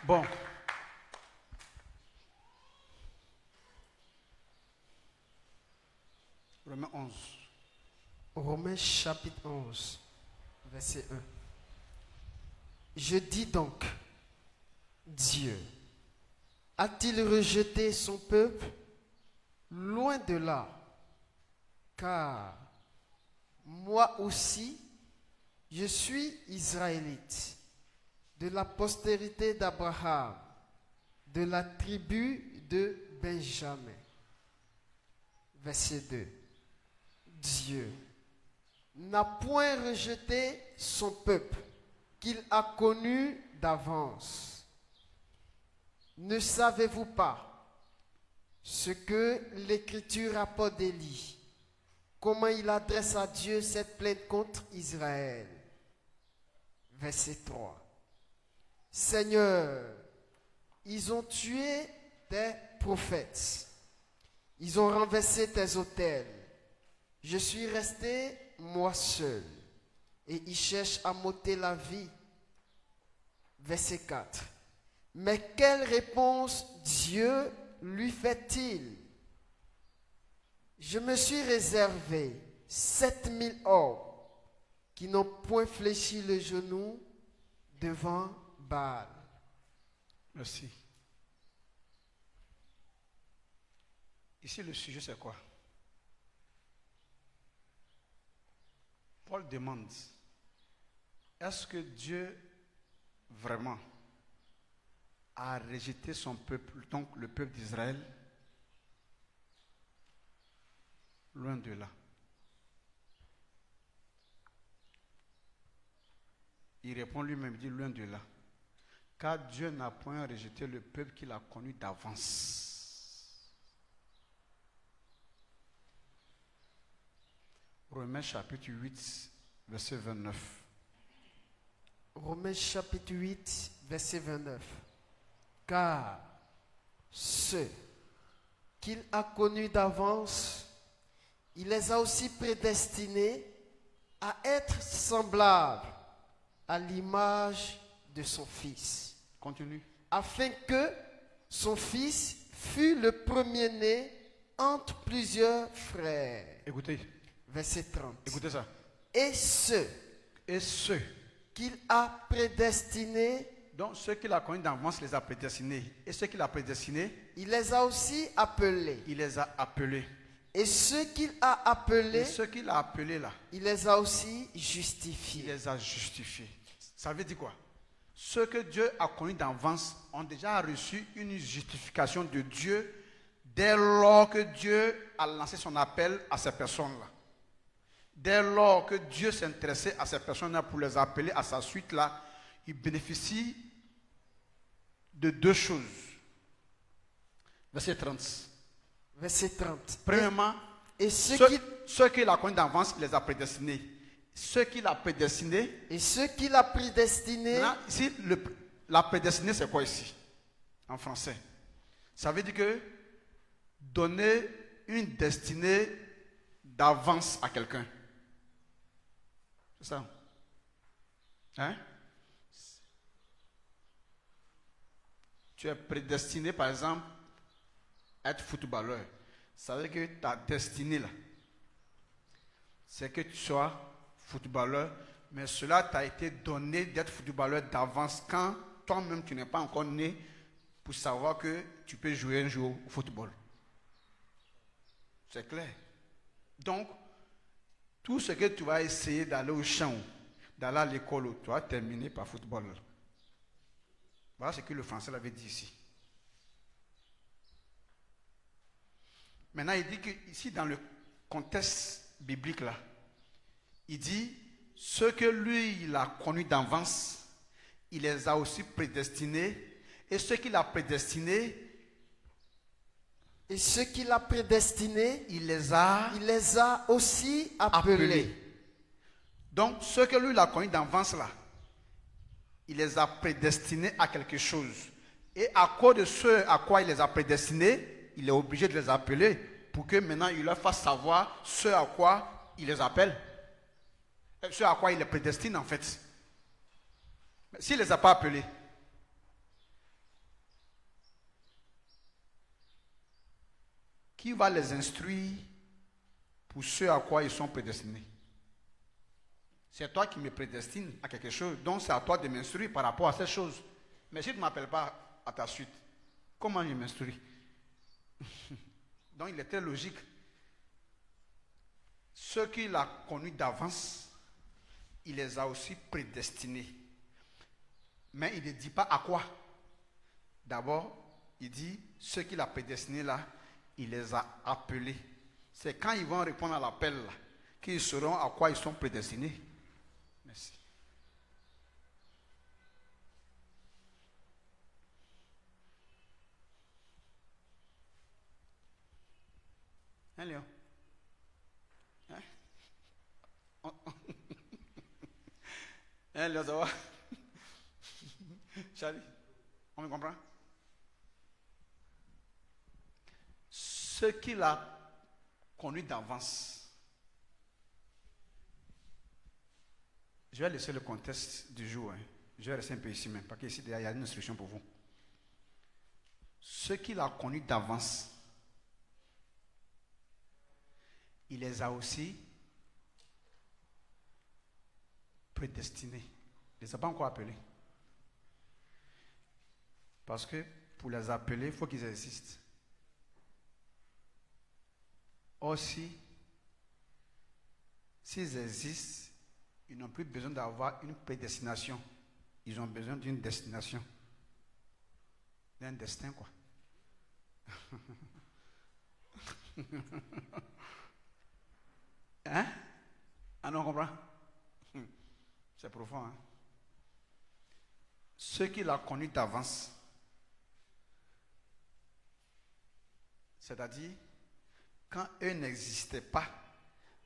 Bon. Romains 11. Romains chapitre 11, verset 1. Je dis donc, Dieu a-t-il rejeté son peuple? Loin de là, car moi aussi, je suis israélite, de la postérité d'Abraham, de la tribu de Benjamin. Verset 2. Dieu n'a point rejeté son peuple qu'il a connu d'avance. Ne savez-vous pas ce que l'Écriture rapporte d'Élie, comment il adresse à Dieu cette plainte contre Israël? Verset 3. Seigneur, ils ont tué tes prophètes, ils ont renversé tes autels. Je suis resté moi seul, et ils cherchent à m'ôter la vie. Verset 4. Mais quelle réponse Dieu lui fait-il? Je me suis réservé 7000 hommes qui n'ont point fléchi le genou devant Baal. Merci. Ici, le sujet, c'est quoi? Paul demande, est-ce que Dieu vraiment a rejeté son peuple, donc le peuple d'Israël? Loin de là. Il répond lui-même, il dit loin de là. Car Dieu n'a point rejeté le peuple qu'il a connu d'avance. Romains chapitre 8, verset 29. Romains chapitre 8, verset 29. Car ceux qu'il a connus d'avance, il les a aussi prédestinés à être semblables à l'image de son Fils. Continue. Afin que son Fils fût le premier-né entre plusieurs frères. Écoutez. Verset 30. Écoutez ça. Et ceux qu'il a prédestinés, donc ceux qu'il a connus d'avance les a prédestinés. Et ceux qu'il a prédestinés, il les a aussi appelés. Il les a appelés. Et ceux qu'il a appelés, et ceux qu'il a appelés là, il les a aussi justifiés. Il les a justifiés. Ça veut dire quoi? Ceux que Dieu a connus d'avance ont déjà reçu une justification de Dieu dès lors que Dieu a lancé son appel à ces personnes-là. Dès lors que Dieu s'intéressait à ces personnes-là pour les appeler à sa suite-là, il bénéficie de deux choses. Verset 30. Verset 30. Premièrement, et ceux qu'il a connus d'avance, il les a prédestinés. Ceux qu'il a prédestinés. Et ceux qu'il a prédestinés. Maintenant, ici, la prédestinée, c'est quoi ici? En français. Ça veut dire que donner une destinée d'avance à quelqu'un. C'est ça. Hein? Tu es prédestiné, par exemple, à être footballeur. Ça veut dire que ta destinée, là, c'est que tu sois footballeur, mais cela t'a été donné d'être footballeur d'avance quand toi-même tu n'es pas encore né pour savoir que tu peux jouer un jour au football. C'est clair. Donc, tout ce que tu vas essayer d'aller au champ, d'aller à l'école, tu vas terminer par football. Voilà ce que le français avait dit ici. Maintenant, il dit que ici, dans le contexte biblique là, il dit, ceux que lui, il a connus d'avance, il les a aussi prédestinés, et ceux qu'il a prédestinés, et ceux qu'il a prédestinés, il les a aussi appelés. Donc, ceux que lui, il a connus d'avance là, il les a prédestinés à quelque chose. Et à cause de ceux à quoi il les a prédestinés, il est obligé de les appeler pour que maintenant il leur fasse savoir ce à quoi il les appelle. Ce à quoi il les prédestine en fait. Mais s'il ne les a pas appelés, qui va les instruire pour ce à quoi ils sont prédestinés. C'est toi qui me prédestines à quelque chose, donc c'est à toi de m'instruire par rapport à cette chose. Mais si tu ne m'appelles pas à ta suite, comment je m'instruis? Donc il est très logique. Ceux qu'il a connus d'avance, il les a aussi prédestinés. Mais il ne dit pas à quoi. D'abord, il dit, ceux qu'il a prédestinés là, il les a appelés. C'est quand ils vont répondre à l'appel là, qu'ils sauront à quoi ils sont prédestinés. Merci. Hein, Léon? Hein? Hein, Léon, ça va? Charlie, on me comprend? Ce qu'il a connu d'avance. Je vais laisser le contexte du jour. Hein. Je vais rester un peu ici même, parce qu'ici, il y a une instruction pour vous. Ce qu'il a connu d'avance, il les a aussi prédestinés. Il ne les a pas encore appelés. Parce que pour les appeler, il faut qu'ils existent. Aussi, s'ils existent, ils n'ont plus besoin d'avoir une prédestination. Ils ont besoin d'une destination. D'un destin, quoi. Hein? Ah non, on comprend? C'est profond, hein? Ceux qu'il a connus d'avance, c'est-à-dire, quand eux n'existaient pas,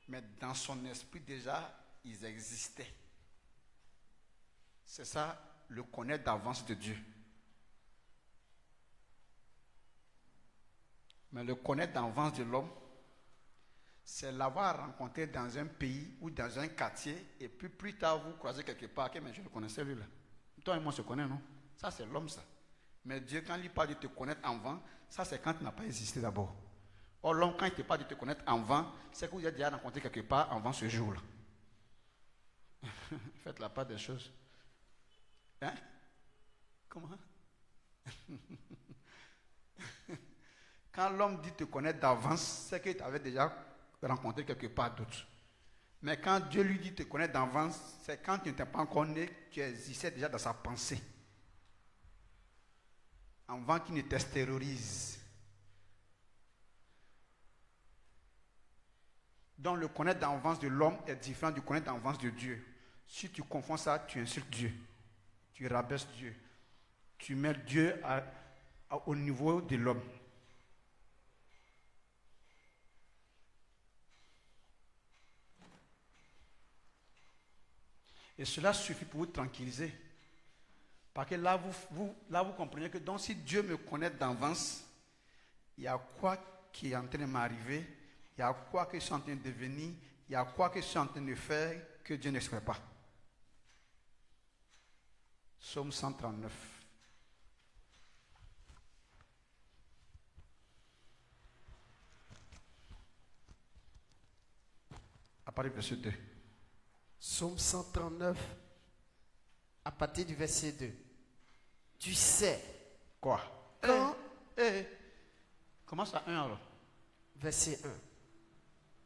mais dans son esprit déjà, ils existaient. C'est ça, le connaître d'avance de Dieu. Mais le connaître d'avance de l'homme, c'est l'avoir rencontré dans un pays ou dans un quartier, et puis plus tard vous croisez quelque part, que mais je le connaissais lui là. Toi et moi on se connaît, non? Ça c'est l'homme ça. Mais Dieu, quand il parle de te connaître avant, ça c'est quand tu n'as pas existé d'abord. Or l'homme, quand il te parle de te connaître avant, c'est que vous êtes déjà rencontré quelque part avant ce jour-là. Faites la part des choses. Hein? Comment? Quand l'homme dit te connaître d'avance, c'est qu'il t'avait déjà rencontré quelque part d'autre. Mais quand Dieu lui dit te connaître d'avance, c'est quand tu n'étais pas encore né, tu existais déjà dans sa pensée. Avant qu'il ne t'extériorise. Donc le connaître d'avance de l'homme est différent du connaître d'avance de Dieu. Si tu confonds ça, tu insultes Dieu. Tu rabaisses Dieu. Tu mets Dieu au niveau de l'homme. Et cela suffit pour vous tranquilliser. Parce que là, vous comprenez que donc si Dieu me connaît d'avance, il y a quoi qui est en train de m'arriver, il y a quoi que je suis en train de devenir, il y a quoi que je suis en train de faire que Dieu ne sait pas. Psaume 139. À partir du verset 2. Psaume 139, à partir du verset 2. Tu sais. Quoi? Quand. Commence à 1 alors. Verset 1.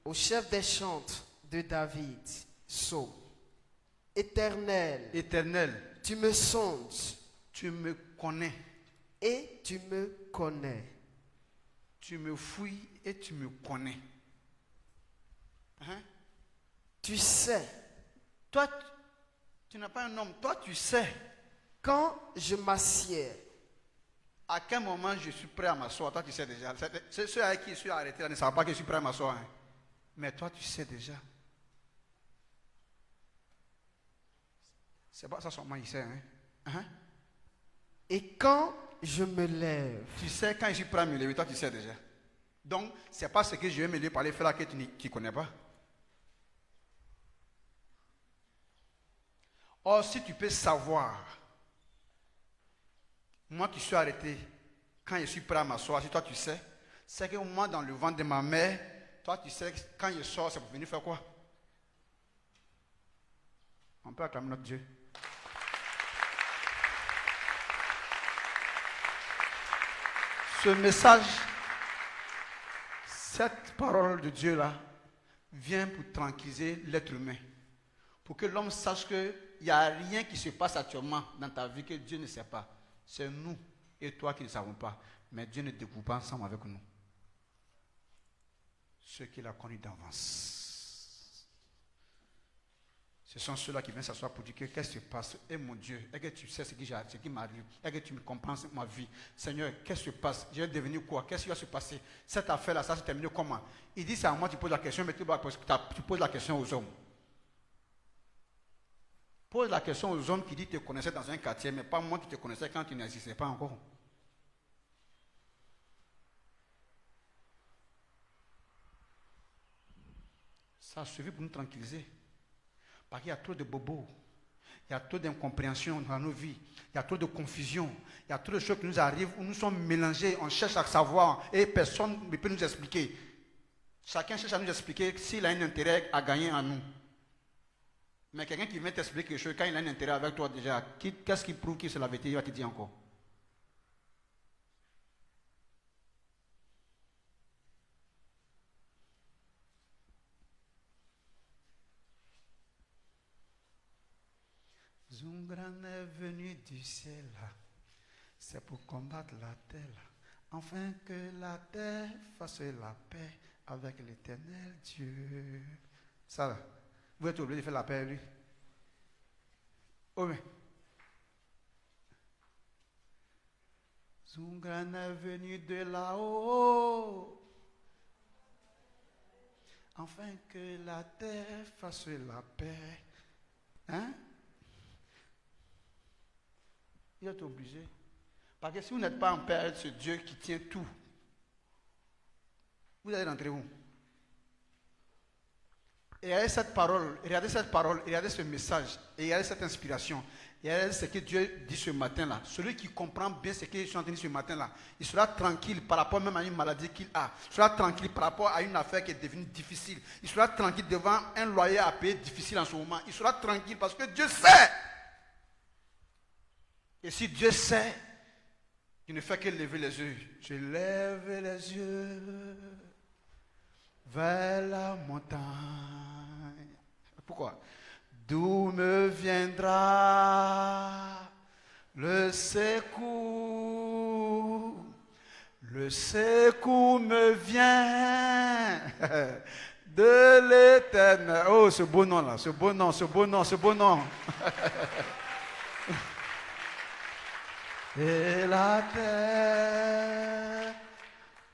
Au chef des chantres de David, psaume. Éternel. Éternel. Tu me sondes. Tu me connais. Et tu me connais. Tu me fouilles et tu me connais. Hein? Tu sais. Toi, tu n'as pas un homme. Toi, tu sais. Quand je m'assieds. À quel moment je suis prêt à m'asseoir? Toi, tu sais déjà. Ceux avec qui je suis arrêté là ne savent pas que je suis prêt à m'asseoir. Hein. Mais toi, tu sais déjà. C'est pas ça seulement il sait. Hein? Et quand je me lève. Tu sais quand je suis prêt à me lever, toi, tu sais déjà. Donc, c'est pas ce que je vais me lever par les faire là que tu ne connais pas. Or, si tu peux savoir, moi qui suis arrêté, quand je suis prêt à m'asseoir, si toi tu sais, c'est que moi, dans le ventre de ma mère, toi, tu sais que quand je sors, c'est pour venir faire quoi? On peut acclamer notre Dieu. Ce message, cette parole de Dieu-là, vient pour tranquilliser l'être humain. Pour que l'homme sache qu'il n'y a rien qui se passe actuellement dans ta vie que Dieu ne sait pas. C'est nous et toi qui ne savons pas. Mais Dieu ne découvre pas ensemble avec nous ce qu'il a connu d'avance. Ce sont ceux-là qui viennent s'asseoir pour dire que qu'est-ce qui se passe? Et mon Dieu, est-ce que tu sais ce qui m'arrive? Est-ce que tu me comprends ma vie? Seigneur, qu'est-ce qui se passe? Je vais devenir quoi? Qu'est-ce qui va se passer? Cette affaire-là, ça se termine comment? Il dit c'est à moi que tu poses la question, mais tu poses la question aux hommes. Pose la question aux hommes qui disent que tu te connaissais dans un quartier, mais pas moi qui te connaissais quand tu n'existais pas encore. Ça a suffi pour nous tranquilliser. Parce qu'il y a trop de bobos, il y a trop d'incompréhension dans nos vies, il y a trop de confusion, il y a trop de choses qui nous arrivent où nous sommes mélangés, on cherche à savoir et personne ne peut nous expliquer. Chacun cherche à nous expliquer s'il a un intérêt à gagner en nous. Mais quelqu'un qui vient t'expliquer quelque chose, quand il a un intérêt avec toi déjà, qu'est-ce qui prouve que c'est la vérité? Il va te dire encore. Zungran est venu du ciel, c'est pour combattre la terre, afin que la terre fasse la paix avec l'Éternel Dieu. Ça là, vous êtes obligé de faire la paix avec lui. Oh mais. Zungran est venu de là-haut, afin que la terre fasse la paix. Hein? Il est obligé. Parce que si vous n'êtes pas en paix avec ce Dieu qui tient tout, vous allez rentrer où? Et regardez cette parole, regardez ce message, et regardez cette inspiration, et regardez ce que Dieu dit ce matin-là. Celui qui comprend bien ce que je suis en train de dire ce matin-là, il sera tranquille par rapport même à une maladie qu'il a. Il sera tranquille par rapport à une affaire qui est devenue difficile. Il sera tranquille devant un loyer à payer difficile en ce moment. Il sera tranquille parce que Dieu sait. Et si Dieu sait, il ne fait que lever les yeux. Je lève les yeux vers la montagne. Pourquoi? D'où me viendra le secours? Le secours me vient de l'Éternel. Oh, ce beau nom là, ce beau nom, ce beau nom, ce beau nom. Et la terre,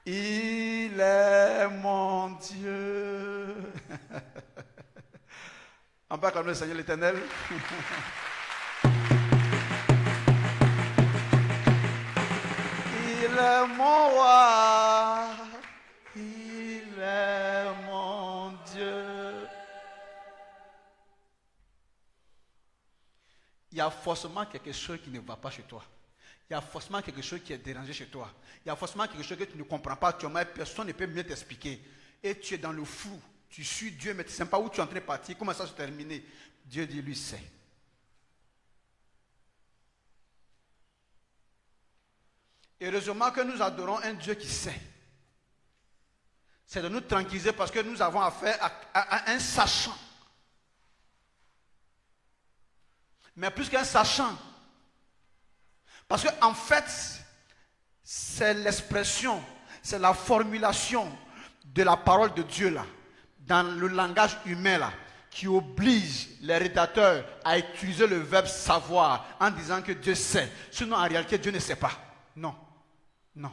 il est mon Dieu. On peut acclamer le Seigneur l'Éternel. Il est mon roi, il est mon Dieu. Il y a forcément quelque chose qui ne va pas chez toi. Il y a forcément quelque chose qui est dérangé chez toi. Il y a forcément quelque chose que tu ne comprends pas actuellement et personne ne peut mieux t'expliquer. Et tu es dans le flou. Tu suis Dieu, mais tu ne sais pas où tu es en train de partir. Comment ça se terminer? Dieu dit, lui sait. Et heureusement que nous adorons un Dieu qui sait. C'est de nous tranquilliser parce que nous avons affaire à un sachant. Mais plus qu'un sachant. Parce qu'en fait, c'est l'expression, c'est la formulation de la parole de Dieu là, dans le langage humain là, qui oblige les rédacteurs à utiliser le verbe savoir en disant que Dieu sait. Sinon, en réalité, Dieu ne sait pas. Non, non,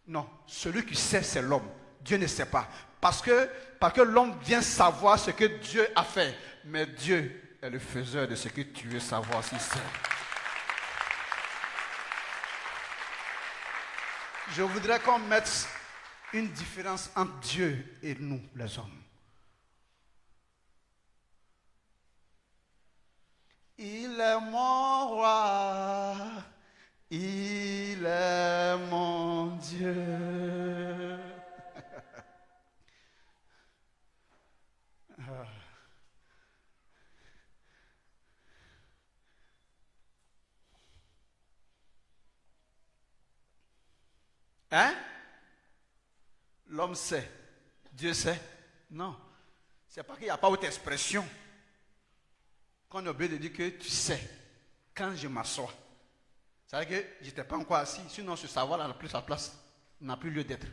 non. Celui qui sait, c'est l'homme. Dieu ne sait pas. Parce que l'homme vient savoir ce que Dieu a fait. Mais Dieu est le faiseur de ce que tu veux savoir s'il sait. Je voudrais qu'on mette une différence entre Dieu et nous, les hommes. Il est mon roi, il est mon Dieu. Hein? L'homme sait. Dieu sait. Non. C'est parce qu'il n'y a pas autre expression qu'on est obligé de dire que tu sais. Quand je m'assois. Ça veut dire que je n'étais pas encore assis. Sinon, ce savoir n'a plus sa place. N'a plus lieu d'être.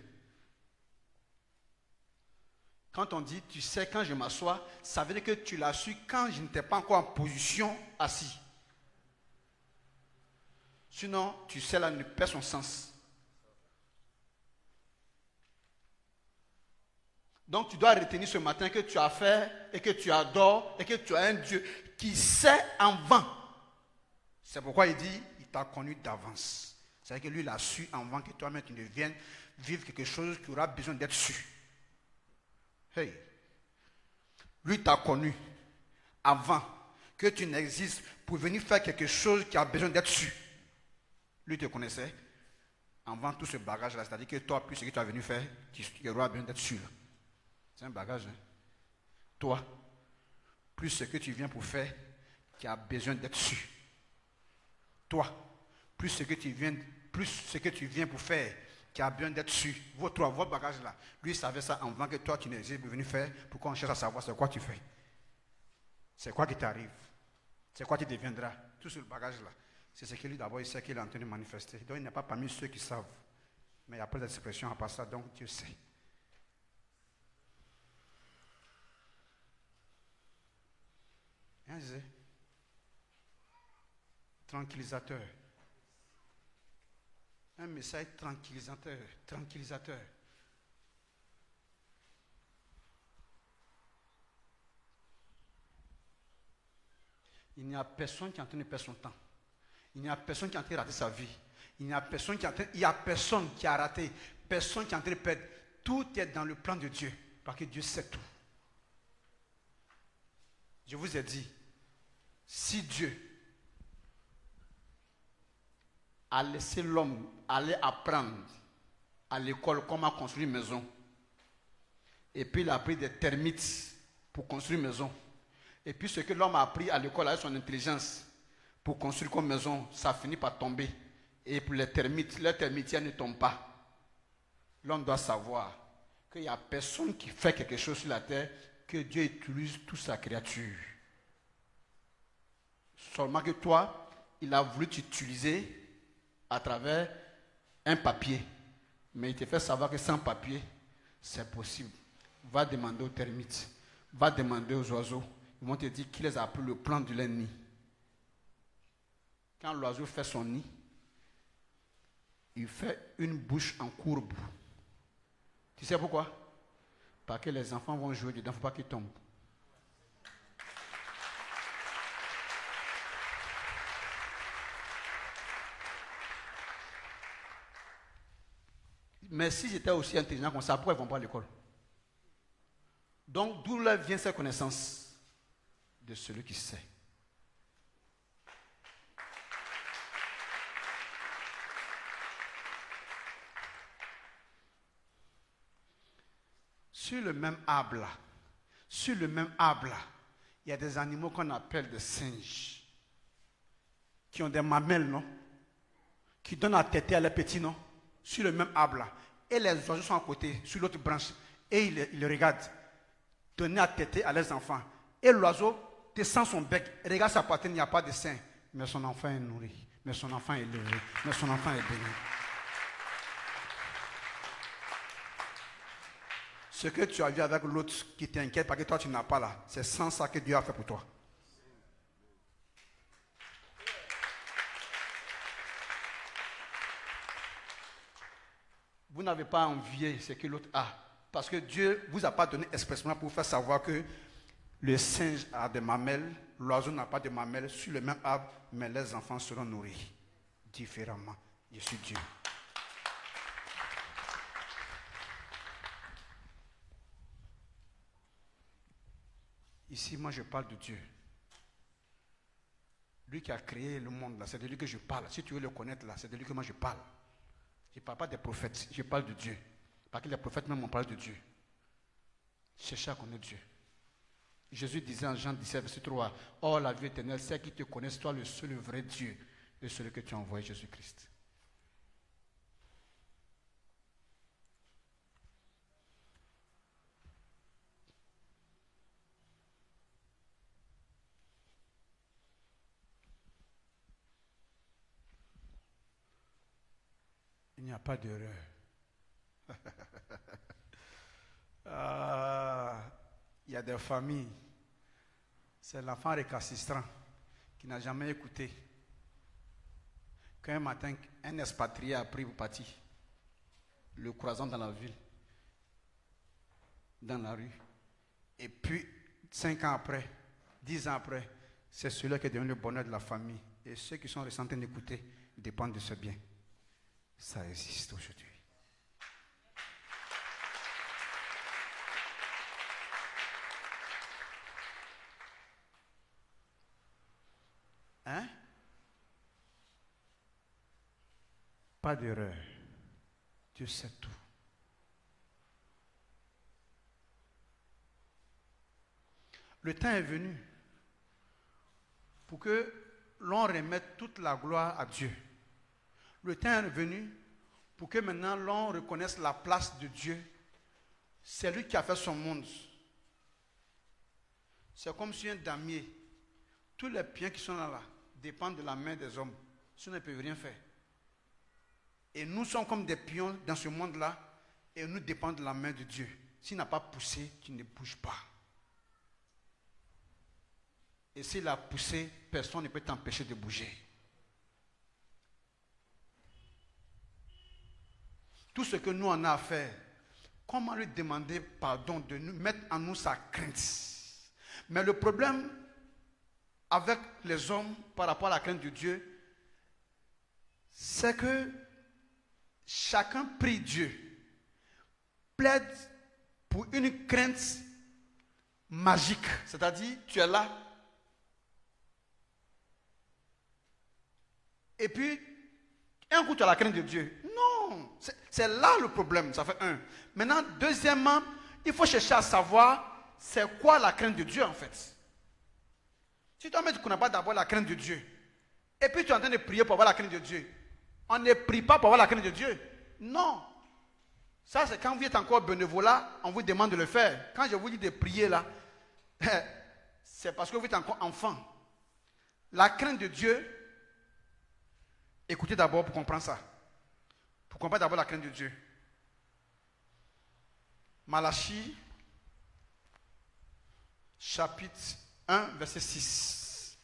Quand on dit tu sais quand je m'assois, ça veut dire que tu l'as su quand je n'étais pas encore en position assis. Sinon, tu sais là ne perd son sens. Donc tu dois retenir ce matin que tu as fait et que tu adores et que tu as un Dieu qui sait avant. C'est pourquoi il dit, il t'a connu d'avance. C'est-à-dire que lui, il a su avant que toi-même tu ne viennes vivre quelque chose qui aura besoin d'être su. Hey. Lui t'a connu avant que tu n'existes pour venir faire quelque chose qui a besoin d'être su. Lui te connaissait avant tout ce bagage-là. C'est-à-dire que toi, plus ce que tu as venu faire, tu auras besoin d'être su. C'est un bagage. Hein? Toi, plus ce que tu viens pour faire, qui a besoin d'être su. Toi, plus ce que tu viens pour faire, qui a besoin d'être su. Votre bagage là. Lui savait ça avant que toi tu n'existes pour venir faire, pour qu'on cherche à savoir c'est quoi tu fais. C'est quoi qui t'arrive. C'est quoi tu deviendras. Tout ce bagage là. C'est ce que lui d'abord il sait qu'il est en train de manifester. Donc il n'est pas parmi ceux qui savent. Mais il y a pas d'expression à part ça, donc Dieu sait. Hein, je disais? Tranquillisateur. Un message tranquillisateur. Tranquillisateur. Il n'y a personne qui est en train de perdre son temps. Il n'y a personne qui est en train de rater sa vie. Il n'y a personne qui a raté. Personne qui est en train de perdre. Tout est dans le plan de Dieu. Parce que Dieu sait tout. Je vous ai dit, si Dieu a laissé l'homme aller apprendre à l'école comment construire une maison, et puis il a pris des termites pour construire une maison, et puis ce que l'homme a appris à l'école avec son intelligence pour construire comme maison, ça finit par tomber, et pour les termitières ne tombent pas. L'homme doit savoir qu'il n'y a personne qui fait quelque chose sur la terre que Dieu utilise toute sa créature. Seulement que toi, il a voulu t'utiliser à travers un papier. Mais il te fait savoir que sans papier, c'est possible. Va demander aux termites, va demander aux oiseaux. Ils vont te dire qui les a appris le plan de leur nid. Quand l'oiseau fait son nid, il fait une bouche en courbe. Tu sais pourquoi? Parce que les enfants vont jouer dedans, il ne faut pas qu'ils tombent. Mais si j'étais aussi intelligent comme ça, pourquoi ils ne vont pas à l'école? Donc, d'où là vient cette connaissance? De celui qui sait. Sur le même arbre là, il y a des animaux qu'on appelle des singes, qui ont des mamelles, non? Qui donnent à téter à leurs petits, non? Sur le même arbre là. Et les oiseaux sont à côté, sur l'autre branche. Et ils le regardent. Donner à téter à leurs enfants. Et l'oiseau descend son bec, regarde sa poitrine, il n'y a pas de sein. Mais son enfant est nourri. Mais son enfant est élevé. Mais son enfant est béni. Ce que tu as vu avec l'autre qui t'inquiète parce que toi tu n'as pas là, c'est sans ça que Dieu a fait pour toi. Vous n'avez pas envié ce que l'autre a. Parce que Dieu ne vous a pas donné expressément pour faire savoir que le singe a des mamelles, l'oiseau n'a pas de mamelles sur le même arbre, mais les enfants seront nourris différemment. Je suis Dieu. Ici, moi, je parle de Dieu. Lui qui a créé le monde, là, c'est de lui que je parle. Si tu veux le connaître, là, c'est de lui que moi je parle. Je ne parle pas des prophètes, je parle de Dieu. Parce que les prophètes même ont parlé de Dieu. Cherchez à connaître Dieu. Jésus disait en Jean 17, verset 3, « Or, la vie éternelle, c'est qu'ils te connaissent, toi, le seul vrai Dieu, et celui que tu as envoyé, Jésus-Christ. » a pas d'erreur. Il y a des familles, c'est l'enfant récalcitrant qui n'a jamais écouté. Qu'un matin, un expatrié a pris pour partir, le croisant dans la ville, dans la rue. Et puis, 5 ans après, 10 ans après, c'est celui qui est devenu le bonheur de la famille. Et ceux qui sont restés en train d'écouter dépendent de ce bien. Ça existe aujourd'hui. Hein? Pas d'erreur. Dieu sait tout. Le temps est venu pour que l'on remette toute la gloire à Dieu. Le temps est venu pour que maintenant l'on reconnaisse la place de Dieu. C'est lui qui a fait son monde. C'est comme si un damier, tous les pions qui sont là dépendent de la main des hommes. Sinon, ils ne peuvent rien faire. Et nous sommes comme des pions dans ce monde-là et nous dépendons de la main de Dieu. S'il n'a pas poussé, tu ne bouges pas. Et s'il a poussé, personne ne peut t'empêcher de bouger. Tout ce que nous en avons à faire, comment lui demander pardon de nous mettre en nous sa crainte? Mais le problème avec les hommes par rapport à la crainte de Dieu, c'est que chacun prie Dieu, plaide pour une crainte magique. C'est-à-dire, tu es là, et puis, un coup tu as la crainte de Dieu. Non, c'est là le problème, ça fait un. Maintenant, deuxièmement, il faut chercher à savoir c'est quoi la crainte de Dieu en fait. Si toi-même tu ne connais pas d'abord la crainte de Dieu, et puis tu es en train de prier pour avoir la crainte de Dieu, on ne prie pas pour avoir la crainte de Dieu. Non. Ça, c'est quand vous êtes encore bénévolat, on vous demande de le faire. Quand je vous dis de prier là, c'est parce que vous êtes encore enfant. La crainte de Dieu, écoutez d'abord pour comprendre ça. Pour comprendre d'abord la crainte de Dieu. Malachie, chapitre 1, verset 6.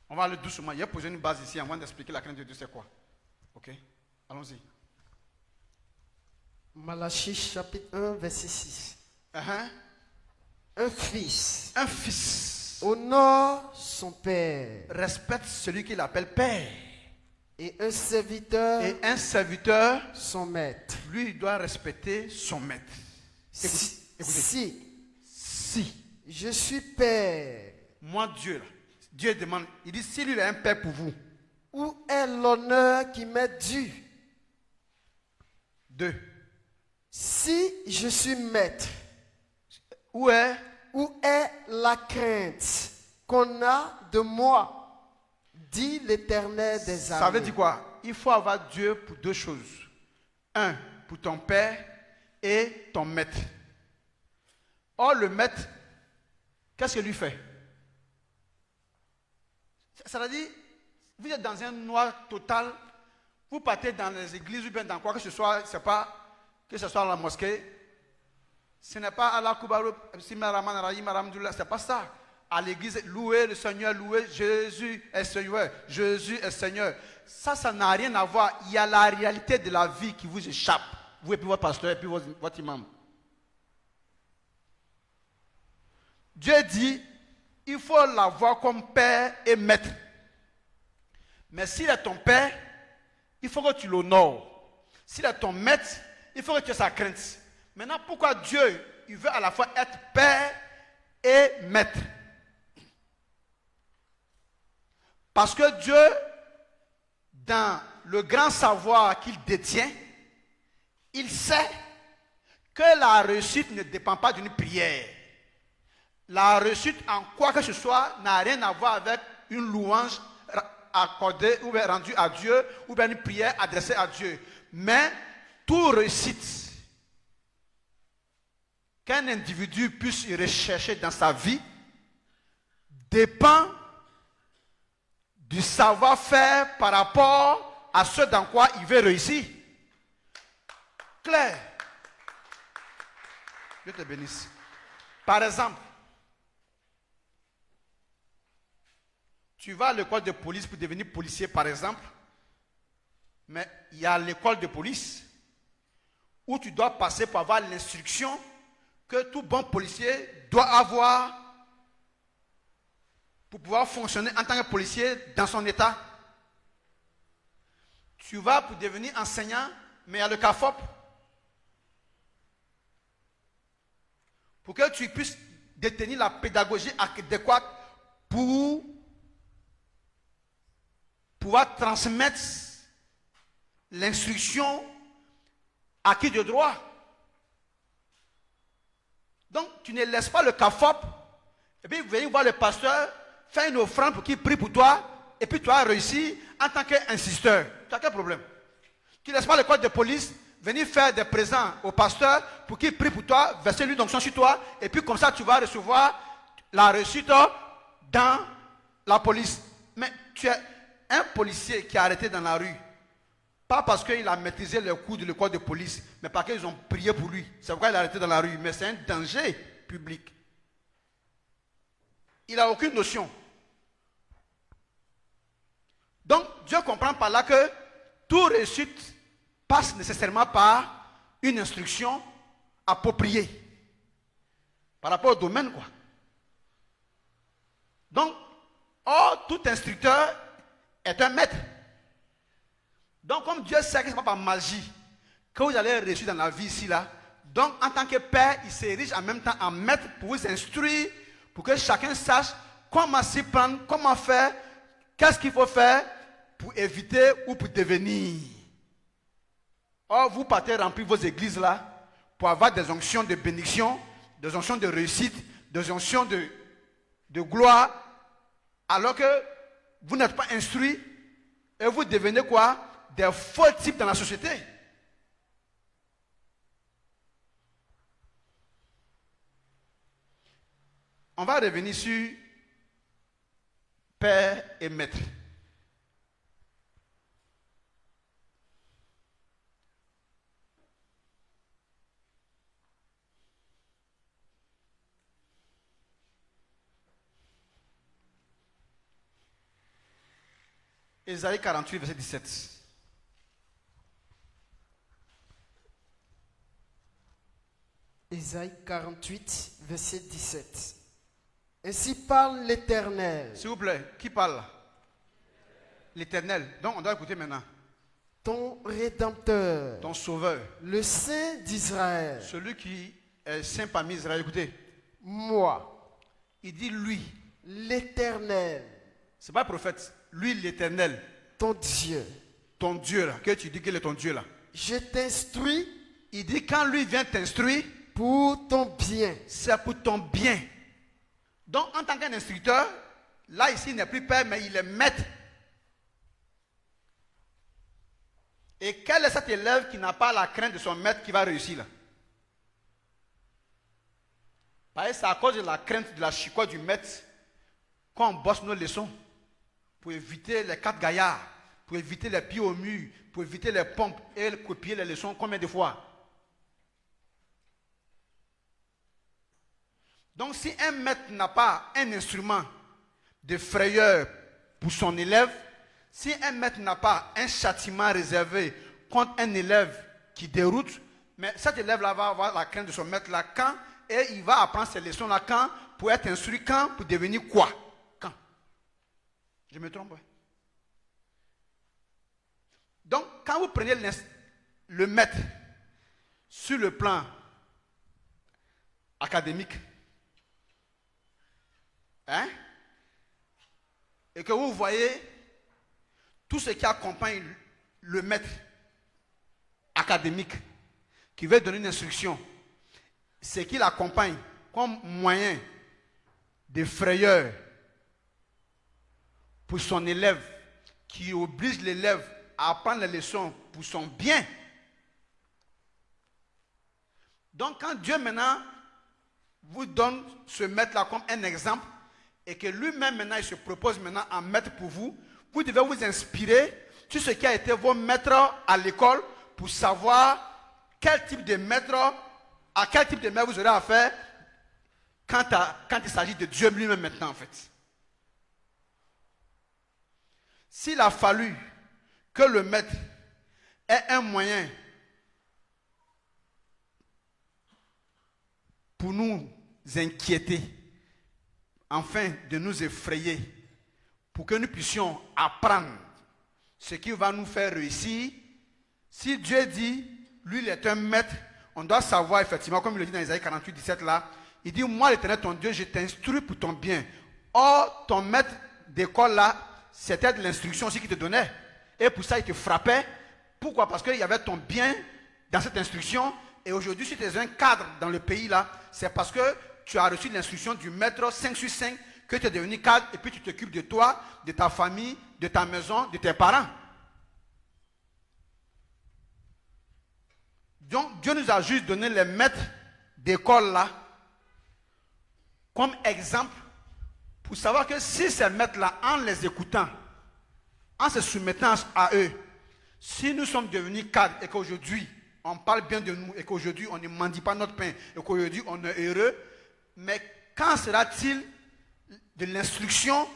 On va aller doucement. Il y a posé une base ici avant d'expliquer la crainte de Dieu, c'est quoi? Ok? Allons-y. Malachie chapitre 1, verset 6. Uh-huh. Un fils Un fils honore son père respecte celui qu'il appelle père. et un serviteur Et un serviteur, son maître. lui, il doit respecter son maître. Écoutez. Si Je suis père, moi, Dieu, là, Dieu demande, il dit, si lui il est un père pour vous. où est l'honneur qui m'est dû? 2. Si je suis maître, Où est où est la crainte qu'on a de moi? Dit l'Éternel des armées. Ça veut dire quoi? Il faut avoir Dieu pour 2 choses. 1, pour ton père et ton maître. Or, le maître, qu'est-ce qu'il lui fait? Ça veut dire, vous êtes dans un noir total, vous partez dans les églises ou bien dans quoi que ce soit, c'est pas que ce soit la mosquée, ce n'est pas Allah Kubaru, c'est pas ça. À l'église, louez le Seigneur, louez Jésus est Seigneur, Jésus est Seigneur. Ça n'a rien à voir. Il y a la réalité de la vie qui vous échappe. Vous et puis votre pasteur et puis votre imam. Dieu dit, il faut l'avoir comme père et maître. Mais s'il est ton père, il faut que tu l'honores. S'il est ton maître, il faut que tu aies sa crainte. Maintenant, pourquoi Dieu, il veut à la fois être père et maître? Parce que Dieu, dans le grand savoir qu'il détient, il sait que la réussite ne dépend pas d'une prière. La réussite en quoi que ce soit n'a rien à voir avec une louange accordée ou rendue à Dieu ou bien une prière adressée à Dieu. Mais toute réussite qu'un individu puisse rechercher dans sa vie dépend du savoir-faire par rapport à ce dans quoi il veut réussir. Claire. Dieu te bénisse. Par exemple, tu vas à l'école de police pour devenir policier, par exemple, mais il y a l'école de police où tu dois passer pour avoir l'instruction que tout bon policier doit avoir pour pouvoir fonctionner en tant que policier dans son état. Tu vas pour devenir enseignant, mais il y a le CAFOP. Pour que tu puisses détenir la pédagogie adéquate pour pouvoir transmettre l'instruction acquis de droit. Donc, tu ne laisses pas le CAFOP et puis venir voir le pasteur, faire une offrande pour qu'il prie pour toi et puis tu as réussi en tant qu'insisteur. Tu as quel problème? Tu ne laisses pas l'école de police venir faire des présents au pasteur pour qu'il prie pour toi, verser lui d'onction sur toi et puis comme ça tu vas recevoir la réussite dans la police. Mais tu es un policier qui est arrêté dans la rue. Pas parce qu'il a maîtrisé les cours de l'école de police, mais parce qu'ils ont prié pour lui. C'est pourquoi il est arrêté dans la rue. Mais c'est un danger public. Il n'a aucune notion. Donc, Dieu comprend par là que toute réussite passe nécessairement par une instruction appropriée. Par rapport au domaine, quoi. Donc, tout instructeur est un maître. Donc, comme Dieu sait que ce n'est pas par magie que vous allez réussir dans la vie ici, là, donc en tant que père, il s'érige en même temps en maître pour vous instruire, pour que chacun sache comment s'y prendre, comment faire, qu'est-ce qu'il faut faire pour éviter ou pour devenir. Or, vous partez remplir vos églises là pour avoir des onctions de bénédiction, des onctions de réussite, des onctions de gloire, alors que vous n'êtes pas instruit et vous devenez quoi? Des faux types dans la société. On va revenir sur père et maître. Ésaïe 48, verset 17. Ésaïe 48, verset 17. Ainsi parle l'Éternel. S'il vous plaît, qui parle? L'Éternel. Donc on doit écouter maintenant. Ton Rédempteur. Ton Sauveur. Le Saint d'Israël. Celui qui est saint parmi Israël. Écoutez. Moi. Il dit lui. L'Éternel. C'est pas le prophète. Lui, l'Éternel. Ton Dieu. Ton Dieu là. Que tu dis qu'il est ton Dieu là. Je t'instruis. Il dit quand lui vient t'instruire. Pour ton bien. C'est pour ton bien. Donc, en tant qu'un instructeur, là, ici, il n'est plus père, mais il est maître. Et quel est cet élève qui n'a pas la crainte de son maître qui va réussir là? Parce que c'est à cause de la crainte de la chicotte du maître qu'on bosse nos leçons. Pour éviter les 4 gaillards, pour éviter les pieds au mur, pour éviter les pompes et copier les leçons combien de fois? Donc si un maître n'a pas un instrument de frayeur pour son élève, si un maître n'a pas un châtiment réservé contre un élève qui déroute, mais cet élève-là va avoir la crainte de son maître là quand, et il va apprendre ces leçons-là quand, pour être instruit quand, pour devenir quoi? Quand? Je me trompe? Donc quand vous prenez le maître sur le plan académique, hein? Et que vous voyez tout ce qui accompagne le maître académique qui veut donner une instruction, c'est qu'il accompagne comme moyen de frayeur pour son élève, qui oblige l'élève à apprendre les leçons pour son bien. Donc quand Dieu maintenant vous donne ce maître-là comme un exemple, et que lui-même maintenant il se propose maintenant en maître pour vous, vous devez vous inspirer tout ce qui a été vos maîtres à l'école pour savoir quel type de maître, à quel type de maître vous aurez affaire quand il s'agit de Dieu lui-même maintenant en fait. S'il a fallu que le maître ait un moyen pour nous inquiéter, afin de nous effrayer, pour que nous puissions apprendre ce qui va nous faire réussir. Si Dieu dit, lui il est un maître, on doit savoir effectivement, comme il le dit dans Isaïe 48, 17 là, il dit, moi l'Éternel ton Dieu, je t'instruis pour ton bien. Or, ton maître d'école là, c'était de l'instruction aussi qu'il te donnait. Et pour ça, il te frappait. Pourquoi? Parce qu'il y avait ton bien dans cette instruction. Et aujourd'hui, si tu es un cadre dans le pays là, c'est parce que tu as reçu l'instruction du maître 5 sur 5 que tu es devenu cadre et puis tu t'occupes de toi, de ta famille, de ta maison, de tes parents. Donc, Dieu nous a juste donné les maîtres d'école là comme exemple pour savoir que si ces maîtres-là, en les écoutant, en se soumettant à eux, si nous sommes devenus cadres et qu'aujourd'hui, on parle bien de nous et qu'aujourd'hui, on ne mendie pas notre pain et qu'aujourd'hui, on est heureux, mais quand sera-t-il de l'instruction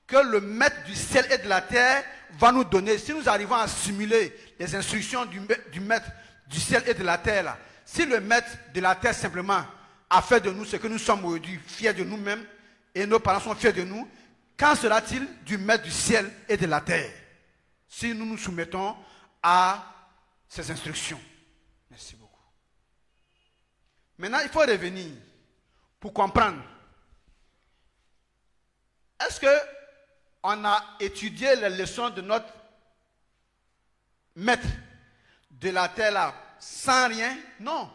que le maître du ciel et de la terre va nous donner? Si nous arrivons à simuler les instructions du maître du ciel et de la terre, là, si le maître de la terre simplement a fait de nous ce que nous sommes aujourd'hui, fiers de nous-mêmes, et nos parents sont fiers de nous, quand sera-t-il du maître du ciel et de la terre? Si nous nous soumettons à ces instructions. Merci beaucoup. Maintenant, il faut revenir pour comprendre. Est-ce qu'on a étudié les leçons de notre maître de la terre là sans rien? Non.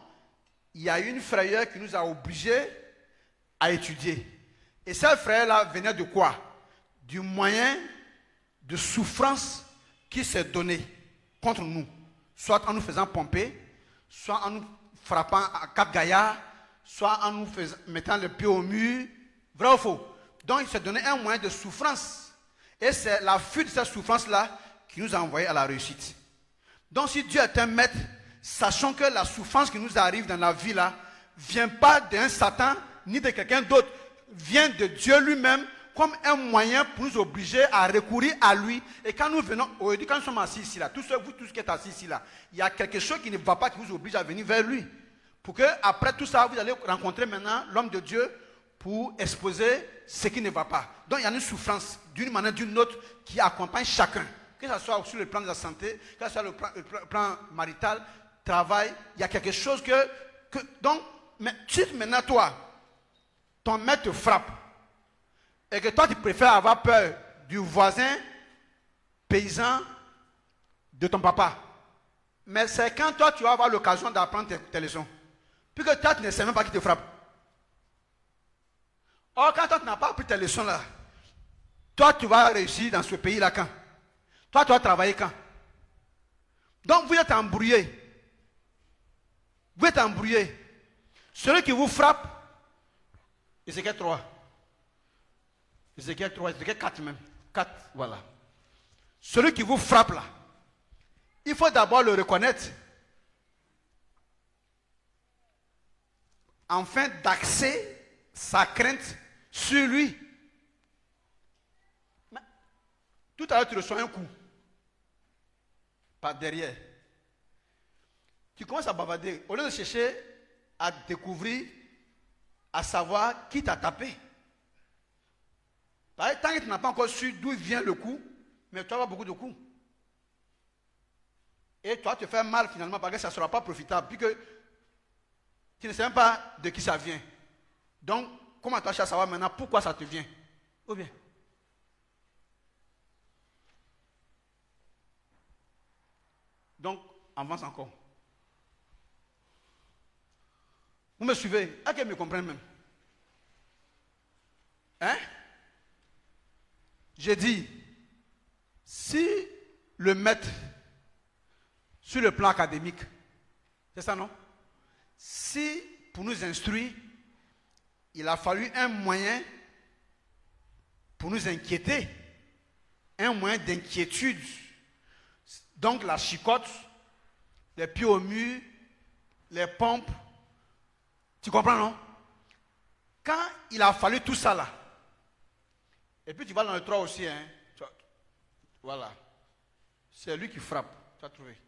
Il y a une frayeur qui nous a obligés à étudier. Et cette frayeur-là venait de quoi? Du moyen de souffrance qui s'est donné contre nous. Soit en nous faisant pomper, soit en nous frappant à Cap Gaillard, soit en nous mettant le pied au mur. Vrai ou faux? Donc il s'est donné un moyen de souffrance. Et c'est la fuite de cette souffrance-là qui nous a envoyés à la réussite. Donc si Dieu est un maître, sachons que la souffrance qui nous arrive dans la vie là, vient pas d'un Satan ni de quelqu'un d'autre, vient de Dieu lui-même comme un moyen pour nous obliger à recourir à lui. Et quand nous venons, aujourd'hui quand nous sommes assis ici là, tous qui êtes assis ici là, il y a quelque chose qui ne va pas qui vous oblige à venir vers lui. Pour que après tout ça, vous allez rencontrer maintenant l'homme de Dieu pour exposer ce qui ne va pas. Donc il y a une souffrance d'une manière ou d'une autre qui accompagne chacun. Que ce soit sur le plan de la santé, que ce soit le plan marital, travail, il y a quelque chose que donc, mais si maintenant toi, ton maître te frappe, et que toi tu préfères avoir peur du voisin paysan de ton papa, mais c'est quand toi tu vas avoir l'occasion d'apprendre tes leçons, puis que toi tu ne sais même pas qui te frappe. Or quand toi tu n'as pas appris tes leçons là, toi tu vas réussir dans ce pays là quand? Toi tu vas travailler quand? Donc vous êtes embrouillés. Vous êtes embrouillés. Celui qui vous frappe, Ézéchiel 3. Ézéchiel 3, Ézéchiel 4 même. 4, voilà. Celui qui vous frappe là, il faut d'abord le reconnaître. Afin d'axer sa crainte sur lui. Mais, tout à l'heure, tu reçois un coup. Par derrière. Tu commences à bavarder. Au lieu de chercher à découvrir, à savoir qui t'a tapé. Tant que tu n'as pas encore su d'où vient le coup, mais tu vas avoir beaucoup de coups. Et toi, tu te fais mal finalement parce que ça ne sera pas profitable. Puisque tu ne sais même pas de qui ça vient. Donc, comment tu vas chercher à savoir maintenant pourquoi ça te vient? Ou bien? Donc, avance encore. Vous me suivez? À qu'elle me comprenne même. Hein? J'ai dit, si le maître, sur le plan académique, c'est ça non? Si, pour nous instruire, il a fallu un moyen pour nous inquiéter, un moyen d'inquiétude, Donc la chicotte, les pieds au mur, les pompes. Tu comprends, non? Quand il a fallu tout ça là, et puis tu vas dans le 3 aussi, hein, voilà. C'est lui qui frappe, tu as trouvé.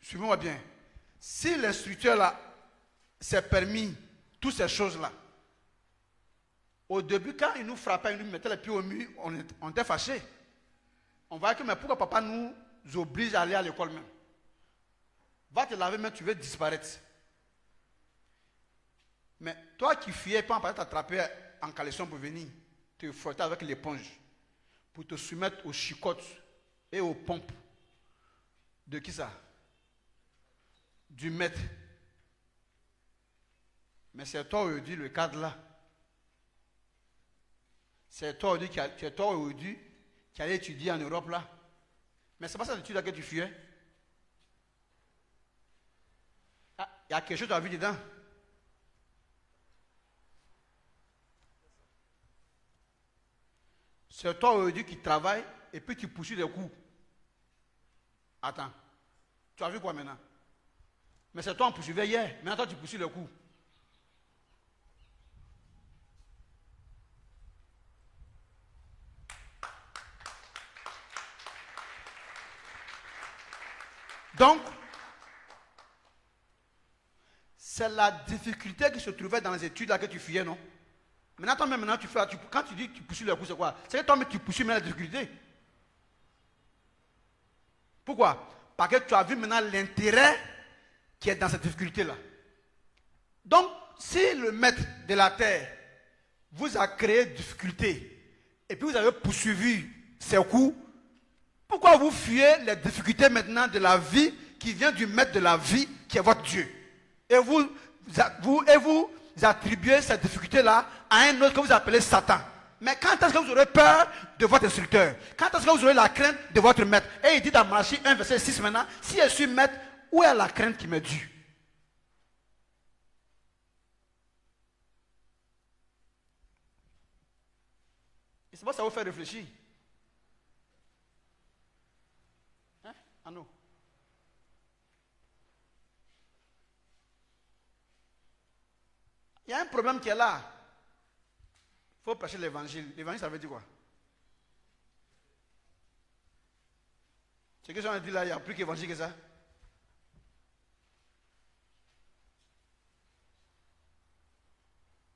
Suivez-moi bien. Si l'instructeur là s'est permis toutes ces choses-là, au début, quand il nous frappait, il nous mettait les pieds au mur, on était fâchés. On va dire, mais pourquoi papa nous oblige à aller à l'école même? Va te laver, mais tu veux disparaître. Mais toi qui fuyais, pas en t'attraper en caleçon pour venir te frotter avec l'éponge, pour te soumettre aux chicottes et aux pompes. De qui ça? Du maître. Mais c'est toi aujourd'hui le cadre là. C'est toi aujourd'hui qui allait étudier en Europe là. Mais c'est pas ça l'étude là que tu fuyais. Ah, il y a quelque chose que tu as vu dedans. C'est toi aujourd'hui qui travaille et puis tu poursuis les cours. Attends. Tu as vu quoi maintenant? Mais c'est toi on poursuivait hier. Maintenant toi tu poursuis les cours. Donc, c'est la difficulté qui se trouvait dans les études là que tu fuyais, non? Maintenant, toi-même, quand tu dis que tu poursuis les cours, c'est quoi? C'est que toi-même, tu poursuis maintenant la difficulté. Pourquoi? Parce que tu as vu maintenant l'intérêt qui est dans cette difficulté-là. Donc, si le maître de la terre vous a créé des difficultés et puis vous avez poursuivi ces cours, pourquoi vous fuyez les difficultés maintenant de la vie qui vient du maître de la vie qui est votre Dieu? Et vous attribuez cette difficulté-là à un autre que vous appelez Satan. Mais quand est-ce que vous aurez peur de votre instructeur? Quand est-ce que vous aurez la crainte de votre maître? Et il dit dans Malachie 1, verset 6 maintenant, si je suis maître, où est la crainte qui m'est due? Et c'est pas ça vous fait réfléchir. Hein? Ah non. Il y a un problème qui est là. Il faut prêcher l'évangile. L'évangile, ça veut dire quoi? Ce que j'en ai dit là, il n'y a plus qu'évangile que ça.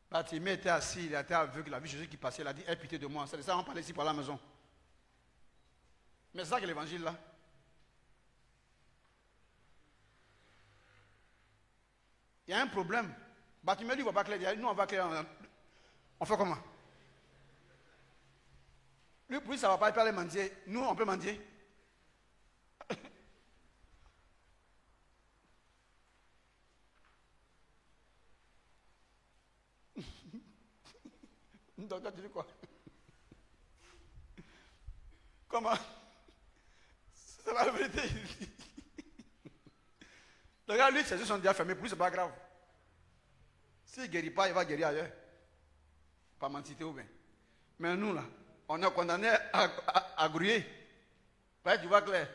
Bartimée était assis, il était aveugle, il a vu Jésus qui passait, il a dit, aie pitié de moi. C'est de ça qu'on parle ici par la maison. Mais c'est ça que l'évangile là. Il y a un problème. Bartimée lui ne voit pas clair. Nous on va clair. On fait comment? Lui, pour lui, ça ne va pas, il peut aller mendier. Nous, on peut mendier. Donc, tu dis quoi? Comment? C'est la vérité. Donc, lui, ses yeux sont déjà fermés. Pour lui, ce n'est pas grave. S'il ne guérit pas, il va guérir ailleurs. Pas mentité ou bien. Mais nous, là, on est condamnés à grouiller. Tu vois clair.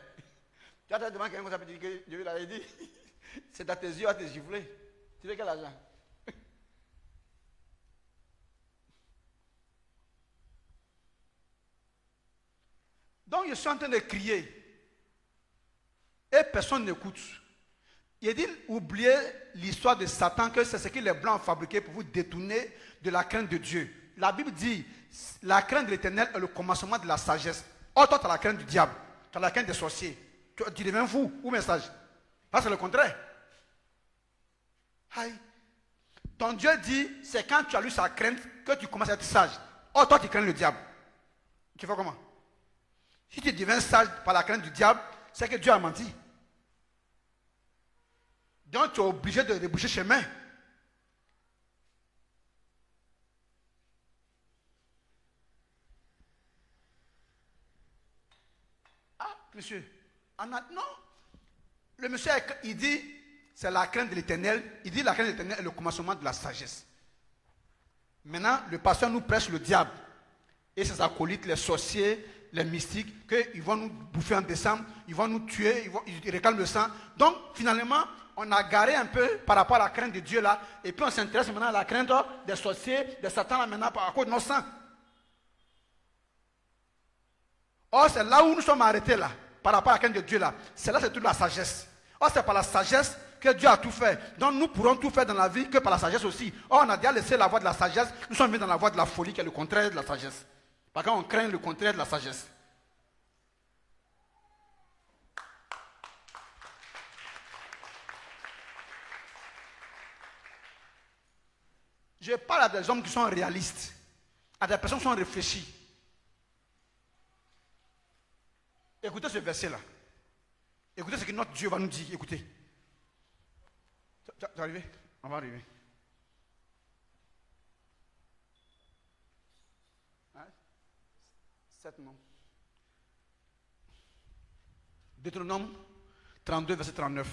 Tu as demandé quelqu'un comme ça, tu dis que Dieu l'avait dit. C'est à tes yeux à te gifler. Tu veux quel argent? Donc, je suis en train de crier. Et personne n'écoute. Il dit, oubliez l'histoire de Satan, que c'est ce que les Blancs ont fabriqué pour vous détourner de la crainte de Dieu. La Bible dit, la crainte de l'Éternel est le commencement de la sagesse. Or, toi, tu as la crainte du diable. Tu as la crainte des sorciers. Tu deviens fou ou message. Parce que c'est le contraire. Aïe. Ton Dieu dit, c'est quand tu as lu sa crainte que tu commences à être sage. Or, toi, tu crains le diable. Tu fais comment? Si tu deviens sage par la crainte du diable, c'est que Dieu a menti. Donc tu es obligé de déboucher chemin. Ah, monsieur. Non. Le monsieur, il dit, c'est la crainte de l'Éternel. Il dit, la crainte de l'Éternel est le commencement de la sagesse. Maintenant, le pasteur nous prêche le diable. Et ses acolytes, les sorciers, les mystiques, qu'ils vont nous bouffer en décembre, ils vont nous tuer, ils réclament le sang. Donc, finalement, on a garé un peu par rapport à la crainte de Dieu là, et puis on s'intéresse maintenant à la crainte des sorciers, de Satan là maintenant à cause de nos sangs. Or, c'est là où nous sommes arrêtés là, par rapport à la crainte de Dieu là. C'est là, c'est toute la sagesse. Or, c'est par la sagesse que Dieu a tout fait. Donc, nous pourrons tout faire dans la vie que par la sagesse aussi. Or, on a déjà laissé la voie de la sagesse, nous sommes venus dans la voie de la folie qui est le contraire de la sagesse. Parce qu'on craint le contraire de la sagesse. Je parle à des hommes qui sont réalistes, à des personnes qui sont réfléchies. Écoutez ce verset-là. Écoutez ce que notre Dieu va nous dire. Écoutez. Tu es arrivé? On va arriver. Hein? 7 non. Deutéronome 32, verset 39.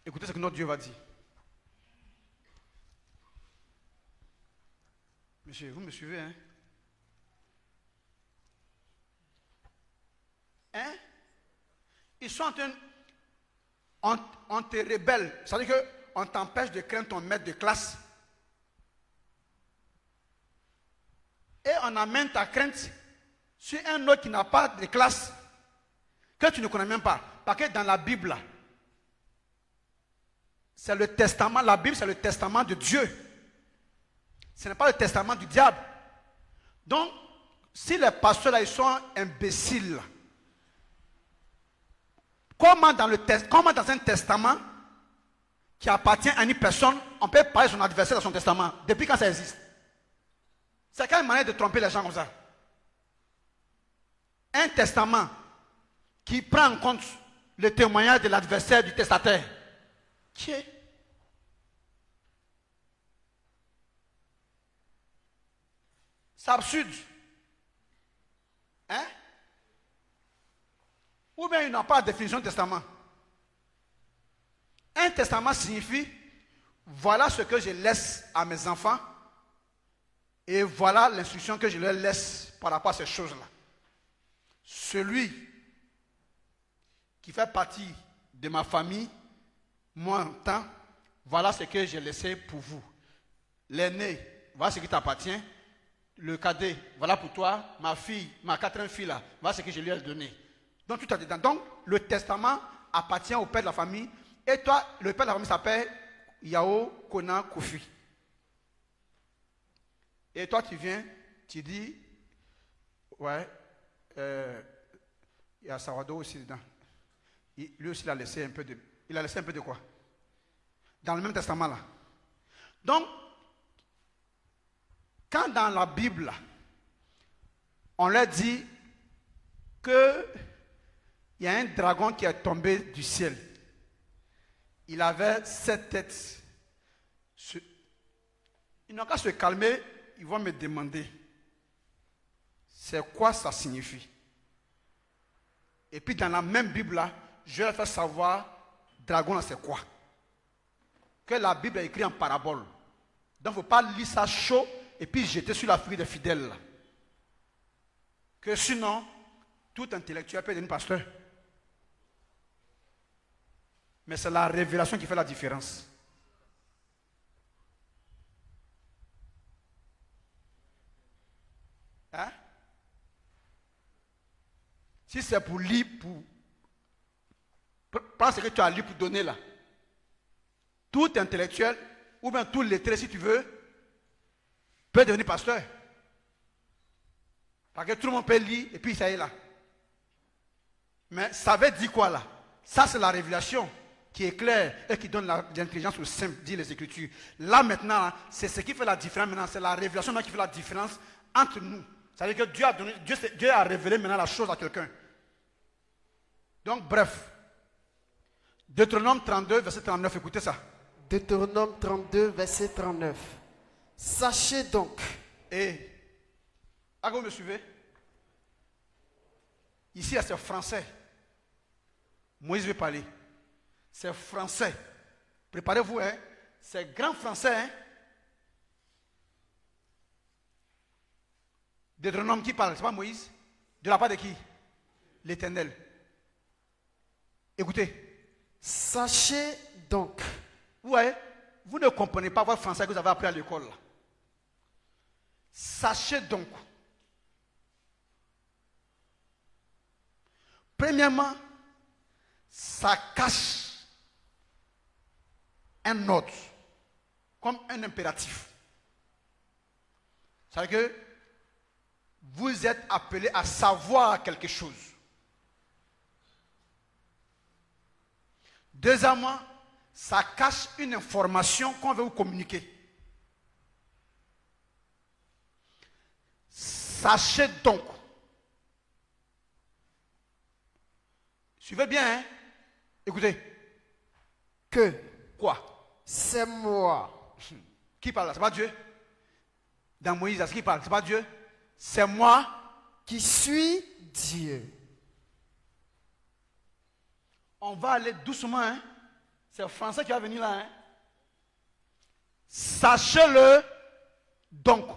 Écoutez ce que notre Dieu va dire. Monsieur, vous me suivez, hein? Hein? Ils sont en train... On te rebelle. Ça veut dire qu'on t'empêche de craindre ton maître de classe. Et on amène ta crainte sur un autre qui n'a pas de classe, que tu ne connais même pas. Parce que dans la Bible, c'est le testament. La Bible, c'est le testament de Dieu. Ce n'est pas le testament du diable. Donc, si les pasteurs là, ils sont imbéciles, comment dans un testament qui appartient à une personne, on peut parler de son adversaire dans son testament? Depuis quand ça existe? C'est quand même une manière de tromper les gens comme ça. Un testament qui prend en compte le témoignage de l'adversaire du testataire. Qui est? C'est absurde. Hein? Ou bien il n'a pas de définition de testament. Un testament signifie, voilà ce que je laisse à mes enfants et voilà l'instruction que je leur laisse par rapport à ces choses-là. Celui qui fait partie de ma famille, moi en temps, voilà ce que j'ai laissé pour vous. L'aîné, voilà ce qui t'appartient. Le cadet, voilà pour toi. Ma fille, ma quatrième fille là, voilà ce que je lui ai donné. Donc tout est dedans. Donc le testament appartient au père de la famille. Et toi, le père de la famille s'appelle Yao Kona Kofi. Et toi tu viens, tu dis, ouais, il y a Sawado aussi dedans. Lui aussi il a laissé un peu de quoi? Dans le même testament là. Donc, quand dans la Bible, on leur dit qu'il y a un dragon qui est tombé du ciel. Il avait 7 têtes. Ils n'ont qu'à se calmer, ils vont me demander c'est quoi ça signifie. Et puis dans la même Bible là, je vais leur faire savoir dragon là c'est quoi. Que la Bible est écrite en parabole. Donc il ne faut pas lire ça chaud et puis jeter sur la figure des fidèles. Que sinon, tout intellectuel peut devenir pasteur. Mais c'est la révélation qui fait la différence. Hein? Si c'est pour lire, prends ce que tu as lu pour donner là. Tout intellectuel, ou bien tout lettré si tu veux, peut devenir pasteur. Parce que tout le monde peut lire et puis ça y est là. Mais ça veut dire quoi là? Ça c'est la révélation qui est claire et qui donne l'intelligence au simple, dit les Écritures. Là maintenant, c'est ce qui fait la différence maintenant, c'est la révélation qui fait la différence entre nous. Ça veut dire que Dieu a révélé maintenant la chose à quelqu'un. Donc bref, Deutéronome 32, verset 39, écoutez ça. Deutéronome 32, verset 39. Sachez donc. Et, à vous me suivez? Ici, c'est français. Moïse veut parler. C'est français. Préparez-vous, hein. C'est grand français, hein. Deutéronome qui parle, c'est pas Moïse? De la part de qui? L'Éternel. Écoutez. Sachez donc. Vous voyez, vous ne comprenez pas votre français que vous avez appris à l'école. Là. Sachez donc. Premièrement, ça cache un ordre, comme un impératif. C'est-à-dire que vous êtes appelé à savoir quelque chose. Deuxièmement, ça cache une information qu'on veut vous communiquer. Sachez donc. Suivez bien, hein? Écoutez. Que. Quoi? C'est moi. Qui parle là? C'est pas Dieu? Dans Moïse, c'est qui parle? C'est pas Dieu? C'est moi qui suis Dieu. On va aller doucement, hein? C'est le français qui va venir là, hein? Sachez-le donc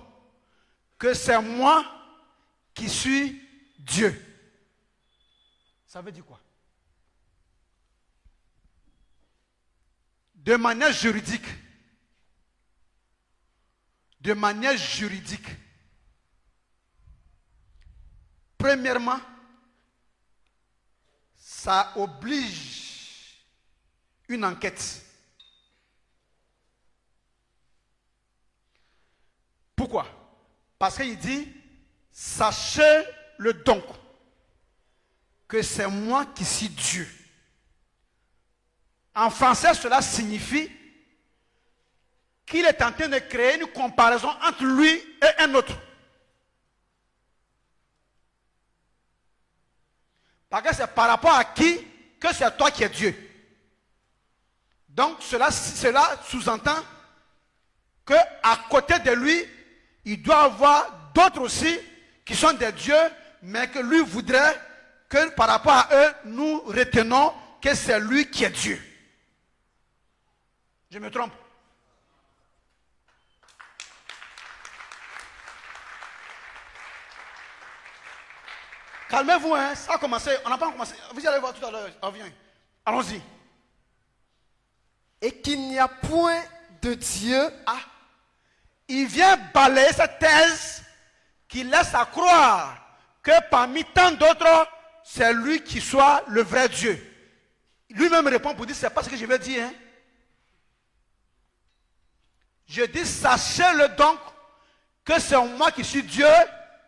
que c'est moi qui suis Dieu. Ça veut dire quoi? De manière juridique, premièrement, ça oblige une enquête. Pourquoi? Parce qu'il dit, sachez-le donc que c'est moi qui suis Dieu. En français, cela signifie qu'il est en train de créer une comparaison entre lui et un autre. Parce que c'est par rapport à qui que c'est toi qui es Dieu. Donc cela sous-entend qu'à côté de lui, il doit y avoir d'autres aussi qui sont des dieux, mais que lui voudrait que par rapport à eux, nous retenons que c'est lui qui est Dieu. Je me trompe? Calmez-vous, hein? Ça a commencé. On n'a pas commencé. Vous allez voir tout à l'heure. On vient. Allons-y. Et qu'il n'y a point de Dieu. Ah. Il vient balayer cette thèse qui laisse à croire que parmi tant d'autres, c'est lui qui soit le vrai Dieu. Lui-même répond pour dire, c'est pas ce que je vais dire. Hein? Je dis, sachez-le donc que c'est moi qui suis Dieu.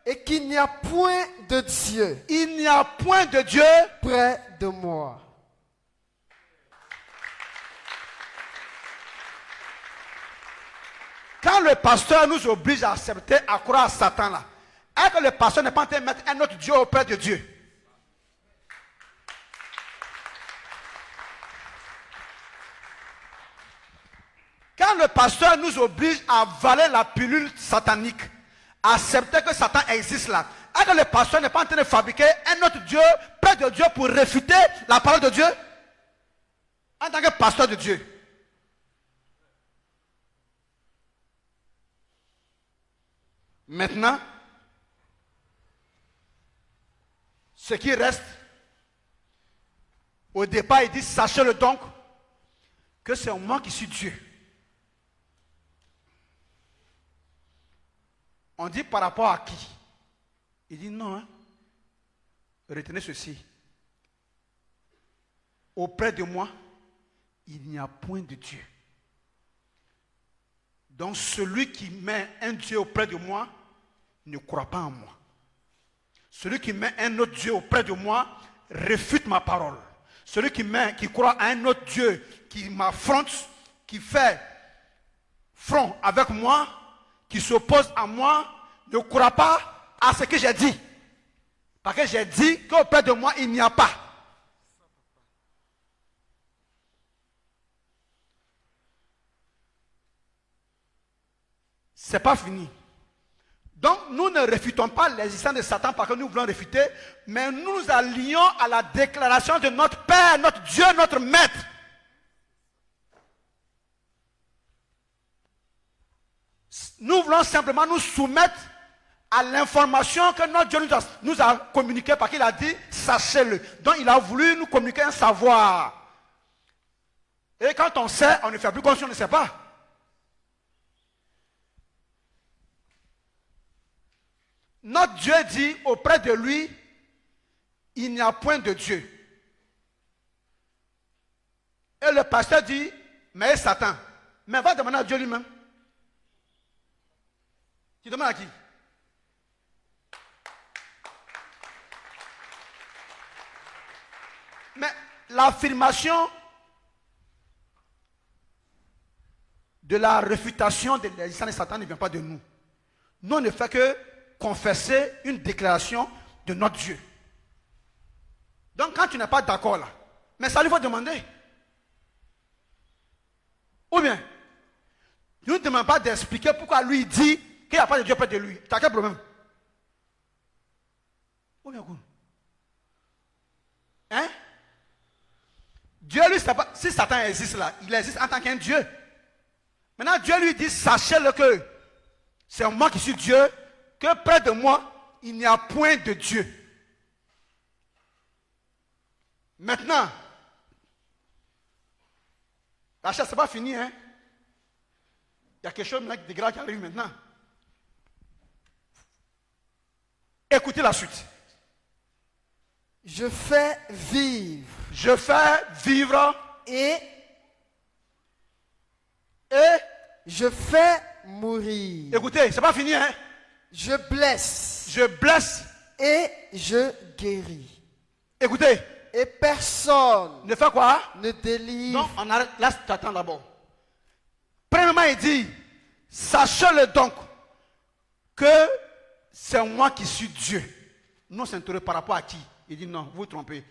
Et qu'il n'y a point de Dieu. Il n'y a point de Dieu près de moi. Quand le pasteur nous oblige à accepter, à croire à Satan là, est-ce que le pasteur n'est pas en train de mettre un autre Dieu auprès de Dieu? Quand le pasteur nous oblige à avaler la pilule satanique, à accepter que Satan existe là, est-ce que le pasteur n'est pas en train de fabriquer un autre Dieu près de Dieu pour réfuter la parole de Dieu? En tant que pasteur de Dieu. Maintenant, ce qui reste, au départ, il dit, sachez-le donc, que c'est moi qui suis Dieu. On dit par rapport à qui? Il dit non, hein? Retenez ceci. Auprès de moi, il n'y a point de Dieu. Donc celui qui met un Dieu auprès de moi ne croit pas en moi. Celui qui met un autre Dieu auprès de moi réfute ma parole. Celui qui croit à un autre Dieu qui m'affronte, qui fait front avec moi, qui s'oppose à moi, ne croit pas à ce que j'ai dit. Parce que j'ai dit qu'auprès de moi, il n'y a pas. C'est pas fini. Donc, nous ne réfutons pas l'existence de Satan parce que nous voulons réfuter, mais nous nous allions à la déclaration de notre Père, notre Dieu, notre Maître. Nous voulons simplement nous soumettre à l'information que notre Dieu nous a communiquée parce qu'il a dit, sachez-le. Donc il a voulu nous communiquer un savoir. Et quand on sait, on ne fait plus comme si on ne sait pas. Notre Dieu dit, auprès de lui, il n'y a point de Dieu. Et le pasteur dit, mais Satan. Mais va demander à Dieu lui-même. Tu demandes à qui? Mais l'affirmation de la réfutation de l'existence de Satan ne vient pas de nous. Nous, on ne fait que confesser une déclaration de notre Dieu. Donc, quand tu n'es pas d'accord là, mais ça lui faut demander. Ou bien, tu ne demandes pas d'expliquer pourquoi lui dit qu'il n'y a pas de Dieu près de lui. Tu as quel problème? Ou bien, cool. Hein? Dieu lui, si Satan existe là, il existe en tant qu'un Dieu. Maintenant, Dieu lui dit, sachez-le que c'est moi qui suis Dieu, que près de moi, il n'y a point de Dieu. Maintenant, la chasse, ce n'est pas fini, hein? Il y a quelque chose de grave qui arrive maintenant. Écoutez la suite. Je fais vivre. Je fais vivre Et je fais mourir. Écoutez, c'est pas fini, hein? Je blesse. Je blesse. Et je guéris. Écoutez. Et personne ne fait quoi? Ne délivre. Donc, on arrête. Là, tu attends d'abord. Premièrement, il dit, sachez-le donc que c'est moi qui suis Dieu. Non, c'est par rapport à qui? Il dit, non, vous vous trompez.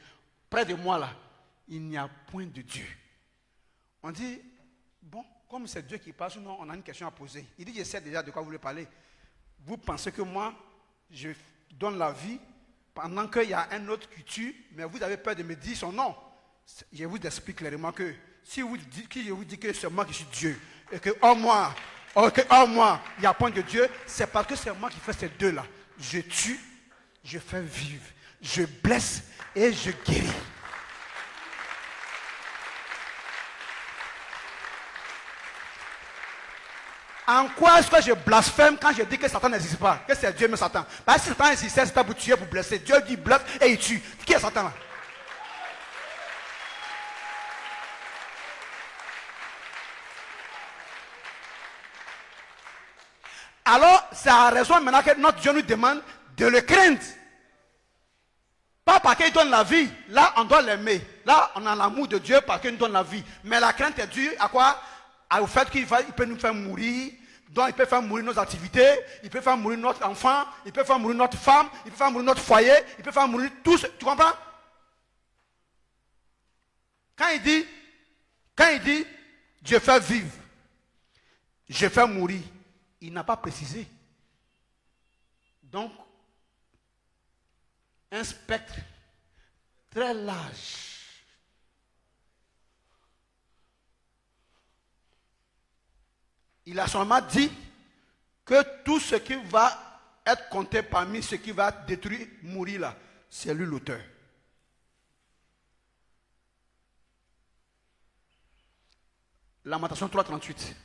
Près de moi, là, il n'y a point de Dieu. On dit, bon, comme c'est Dieu qui parle, sinon on a une question à poser. Il dit, je sais déjà de quoi vous voulez parler. Vous pensez que moi, je donne la vie pendant qu'il y a un autre qui tue, mais vous avez peur de me dire son nom. Je vous explique clairement que si je vous dis que c'est moi qui suis Dieu, et que en moi, il n'y a point de Dieu, c'est parce que c'est moi qui fais ces deux-là. Je tue, je fais vivre, je blesse et je guéris. En quoi est-ce que je blasphème quand je dis que Satan n'existe pas? Que c'est Dieu mais Satan? Parce que si Satan existait, c'était pour tuer, pour blesser. Dieu dit blesse et il tue. Qui est Satan là? Alors, c'est à raison maintenant que notre Dieu nous demande de le craindre. Pas parce qu'il donne la vie. Là, on doit l'aimer. Là, on a l'amour de Dieu parce qu'il nous donne la vie. Mais la crainte est due à quoi? Au fait qu'il peut nous faire mourir. Donc il peut faire mourir nos activités, il peut faire mourir notre enfant, il peut faire mourir notre femme, il peut faire mourir notre foyer, il peut faire mourir tout ce... Tu comprends? Quand il dit, je fais vivre, je fais mourir, il n'a pas précisé. Donc, un spectre très large. Il a seulement dit que tout ce qui va être compté parmi ce qui va détruire, mourir là, c'est lui l'auteur. Lamentation 3:38.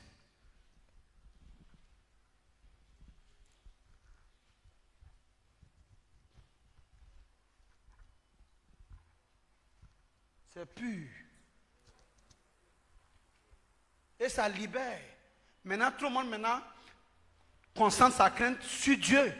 C'est pur. Et ça libère. Maintenant, tout le monde concentre sa crainte sur Dieu.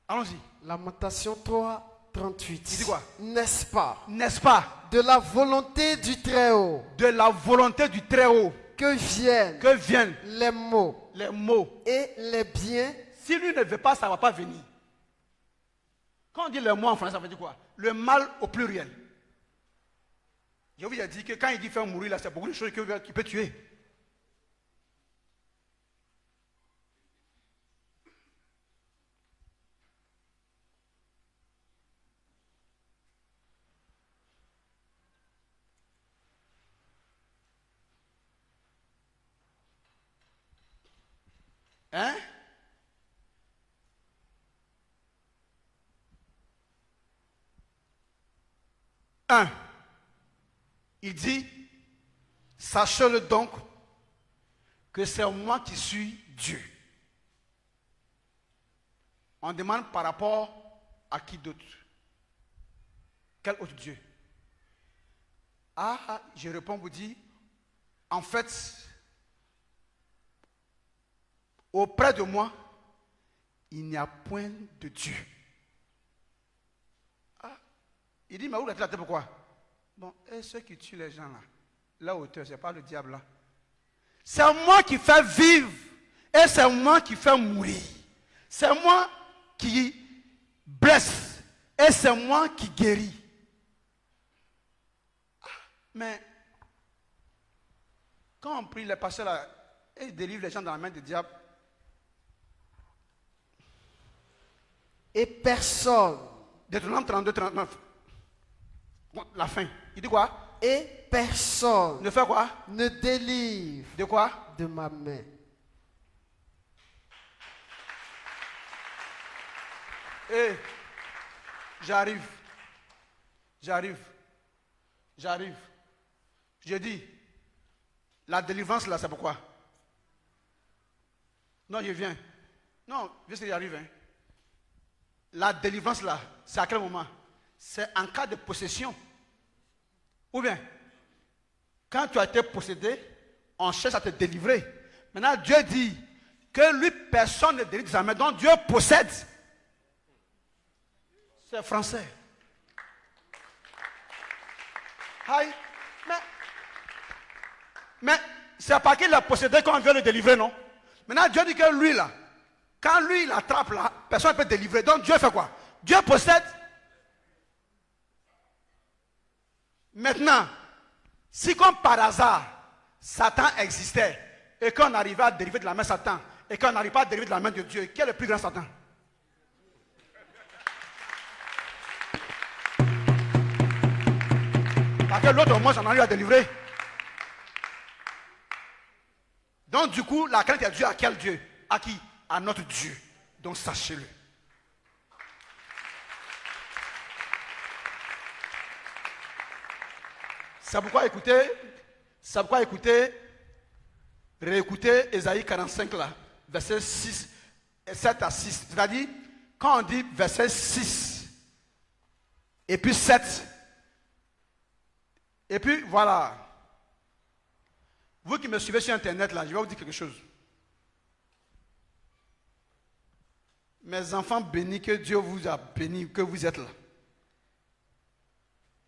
Allons-y. Lamentation 3:38. Il dit quoi? N'est-ce pas? N'est-ce pas? De la volonté du Très-Haut. De la volonté du Très-Haut. Que viennent les maux. Les maux. Et les biens. Si lui ne veut pas, ça ne va pas venir. Quand on dit les maux en français, ça veut dire quoi? Le mal au pluriel. Je vous ai dit que quand il dit faire mourir, là, c'est beaucoup de choses qui peut tuer. Hein? 1. Il dit, sachez-le donc que c'est moi qui suis Dieu. On demande par rapport à qui d'autre? Quel autre Dieu? Ah, je réponds, vous dis, en fait, auprès de moi, il n'y a point de Dieu. Ah, il dit, mais où la tête, pourquoi? Bon, et ceux qui tuent les gens là, la hauteur, c'est pas le diable là. C'est moi qui fais vivre et c'est moi qui fais mourir. C'est moi qui blesse et c'est moi qui guéris. Mais quand on prie les pasteurs là et ils délivrent les gens dans la main du diable. Et personne. Deutéronome 32, 39. La fin. Il dit quoi? Et personne Ne fait quoi? ne délivre De quoi? de ma main. Eh, j'arrive. Je dis, la délivrance là, c'est pourquoi? Non, je viens. Non, je sais, j'arrive. Hein. La délivrance là, c'est à quel moment? C'est en cas de possession. Ou bien, quand tu as été possédé, on cherche à te délivrer. Maintenant, Dieu dit que lui, personne ne délivre de sa main. Donc Dieu possède. C'est français. Aïe. Mais c'est pas qu'il a possédé qu'on veut le délivrer, non? Maintenant, Dieu dit que lui, là, quand lui, il attrape, là, personne ne peut délivrer. Donc, Dieu fait quoi? Dieu possède. Maintenant, si comme par hasard, Satan existait, et qu'on arrivait à dériver de la main de Satan, et qu'on n'arrive pas à dériver de la main de Dieu, qui est le plus grand Satan? Parce que l'autre, au moins, j'en arrive à délivrer. Donc, du coup, la crainte est due à quel Dieu? À qui? À notre Dieu. Donc, sachez-le. C'est pourquoi écoutez, réécoutez Ésaïe 45 là, verset 6, 7 à 6. C'est-à-dire, quand on dit verset 6, et puis 7, et puis voilà. Vous qui me suivez sur Internet là, je vais vous dire quelque chose. Mes enfants bénis, que Dieu vous a bénis, que vous êtes là.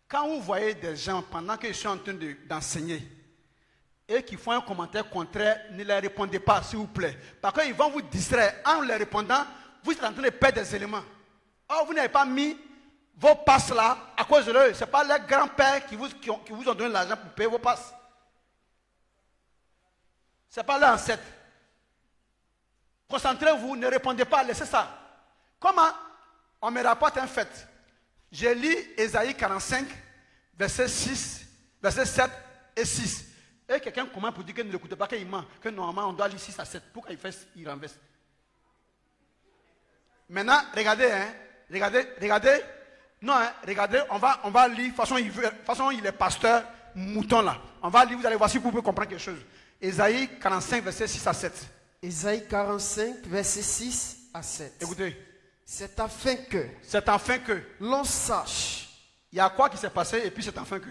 Quand vous voyez des gens, pendant que je suis en train d'enseigner, et qui font un commentaire contraire, ne les répondez pas, s'il vous plaît. Parce qu'ils vont vous distraire. En les répondant, vous êtes en train de perdre des éléments. Or, vous n'avez pas mis vos passes là à cause de eux. Ce n'est pas les grands-pères qui vous ont donné l'argent pour payer vos passes. Ce n'est pas leurs ancêtres. Concentrez-vous, ne répondez pas, laissez ça. Comment? On me rapporte un fait. J'ai lu Ésaïe 45, verset 6, verset 7 et 6. Et quelqu'un commence pour dire que ne l'écoutez pas, qu'il ment, que normalement on doit lire 6 à 7. Pourquoi il renverse? Maintenant, regardez, hein, regardez. Non, hein, regardez, on va lire, de toute façon il est pasteur, mouton là. On va lire, vous allez voir si vous pouvez comprendre quelque chose. Ésaïe 45, verset 6 à 7. Ésaïe 45, verset 6 à 7. Écoutez. C'est afin que l'on sache. Il y a quoi qui s'est passé et puis c'est afin que.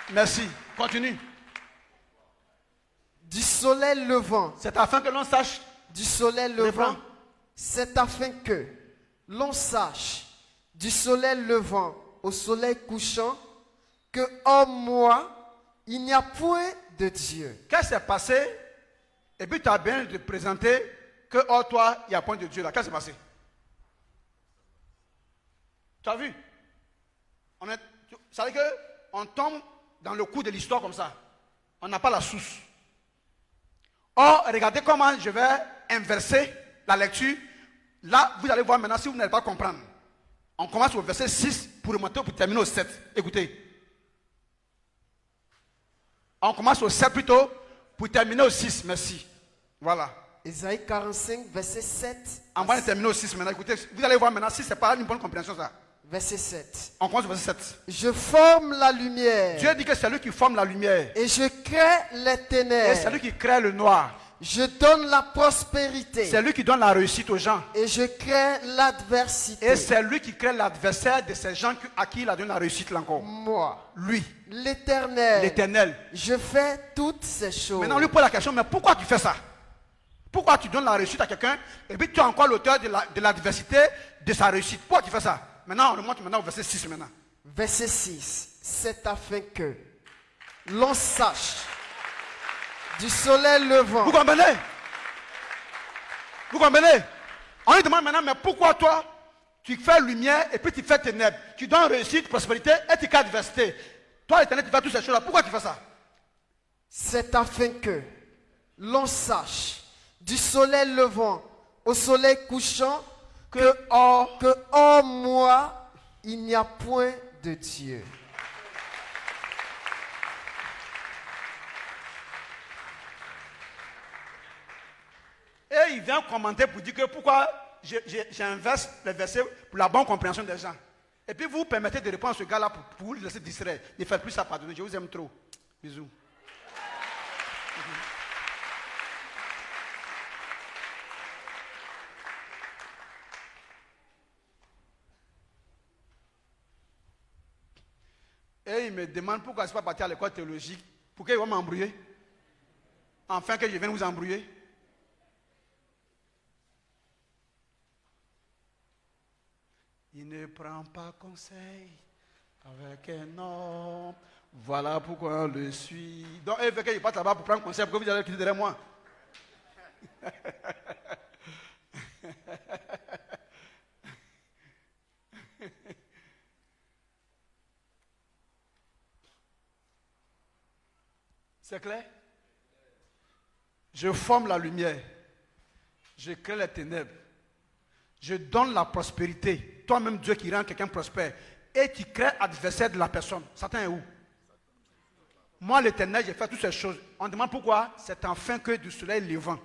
Merci. Continue. Du soleil levant. C'est afin que l'on sache. Du soleil levant. C'est afin que l'on sache. Du soleil levant au soleil couchant que en moi il n'y a point de Dieu. Qu'est-ce qui s'est passé? Et puis tu as bien de présenter que oh toi, il n'y a point de Dieu là. Qu'est-ce qui s'est passé? Tu as vu? Ça veut dire qu'on tombe dans le coup de l'histoire comme ça. On n'a pas la source. Or, regardez comment je vais inverser la lecture. Là, vous allez voir maintenant si vous n'allez pas comprendre. On commence au verset 6 pour remonter pour terminer au 7. Écoutez. On commence au 7 plutôt pour terminer au 6. Merci. Voilà. Ésaïe 45, verset 7. On va terminer au 6 maintenant. Écoutez, vous allez voir maintenant si ce n'est pas une bonne compréhension ça. Verset 7. On commence au verset 7. Je forme la lumière. Dieu dit que c'est lui qui forme la lumière. Et je crée les Et ténèbres. c'est lui qui crée le noir. Je donne la prospérité. C'est lui qui donne la réussite aux gens. Et je crée l'adversité. Et c'est lui qui crée l'adversaire de ces gens à qui il a donné la réussite là encore. Moi, Lui, l'Éternel, l'Éternel. je fais toutes ces choses. Maintenant, on lui pose la question, mais pourquoi tu fais ça? Pourquoi tu donnes la réussite à quelqu'un et puis tu es encore l'auteur de l'adversité de sa réussite? Pourquoi tu fais ça? Maintenant, on remonte maintenant au verset 6 maintenant. Verset 6. C'est afin que l'on sache du soleil levant. Vous comprenez? Vous comprenez? On lui demande maintenant, mais pourquoi toi, tu fais lumière et puis tu fais ténèbres? Tu donnes réussite, prospérité et tu crées adversité. Toi, l'Éternel, tu fais toutes ces choses-là. Pourquoi tu fais ça? C'est afin que l'on sache du soleil levant au soleil couchant que hors moi, il n'y a point de Dieu. Et il vient commenter pour dire que pourquoi j'inverse les versets pour la bonne compréhension des gens. Et puis vous permettez de répondre à ce gars-là pour vous laisser distraire. Ne faites plus ça, pardonnez. Je vous aime trop. Bisous. Et il me demande pourquoi je ne suis pas parti à l'école théologique. Pourquoi il va m'embrouiller? Enfin que je vienne vous embrouiller. Il ne prend pas conseil avec un homme. Voilà pourquoi on le suit. Donc, il veut qu'il parte là-bas pour prendre conseil. Pourquoi vous allez quitter derrière moi? C'est clair? Je forme la lumière. Je crée les ténèbres. Je donne la prospérité. Toi-même, Dieu qui rend quelqu'un prospère. Et tu crées adversaire de la personne. Satan est où? Moi, l'Éternel, j'ai fait toutes ces choses. On demande pourquoi? C'est afin que du soleil levant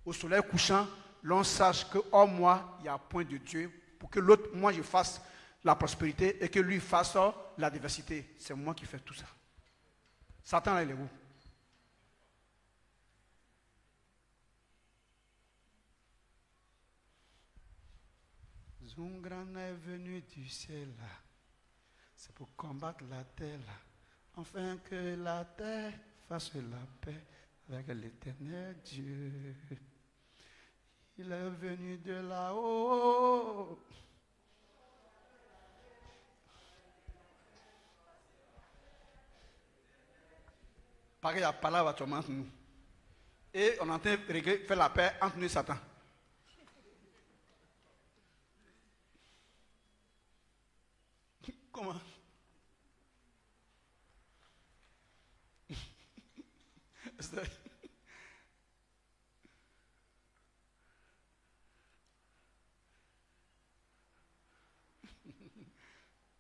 au soleil couchant, l'on sache que hors moi, il n'y a point de Dieu. Pour que l'autre, moi, je fasse la prospérité et que lui fasse la diversité. C'est moi qui fais tout ça. Satan, là, il est où? Un grand est venu du ciel, c'est pour combattre la terre, afin que la terre fasse la paix avec l'Éternel Dieu. Il est venu de là-haut. Pareil, la parole va tourmenter nous. Et on est en train de faire la paix entre nous et Satan. Comment?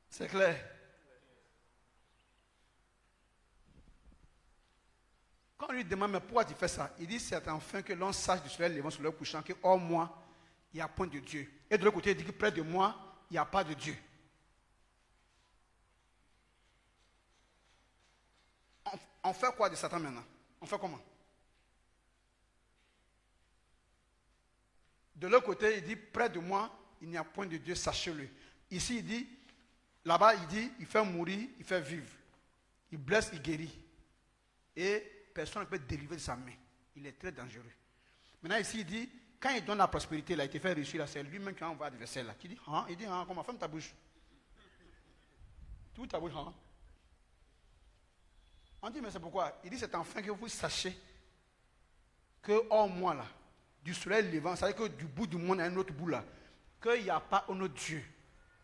C'est clair. Quand on lui demande, mais pourquoi tu fais ça? Il dit, c'est enfin que l'on sache du soleil levant sur le couchant que hors moi, il n'y a point de Dieu. Et de l'autre côté, il dit que près de moi, il n'y a pas de Dieu. On fait quoi de Satan maintenant? On fait comment? De l'autre côté, il dit, près de moi, il n'y a point de Dieu, sachez-le. Ici, il dit, là-bas, il dit, il fait mourir, il fait vivre. Il blesse, il guérit. Et personne ne peut délivrer de sa main. Il est très dangereux. Maintenant, ici, il dit, quand il donne la prospérité, là, il te fait réussir, là, c'est lui-même qui envoie l'adversaire, là. Qui dit, hein? Il dit, hein, comment? Ferme ta bouche. Tout ta bouche, hein? On dit, mais c'est pourquoi? Il dit, c'est enfin que vous sachiez que hors moi, là, du soleil levant, c'est-à-dire que du bout du monde à un autre bout, là, qu'il n'y a pas un autre Dieu.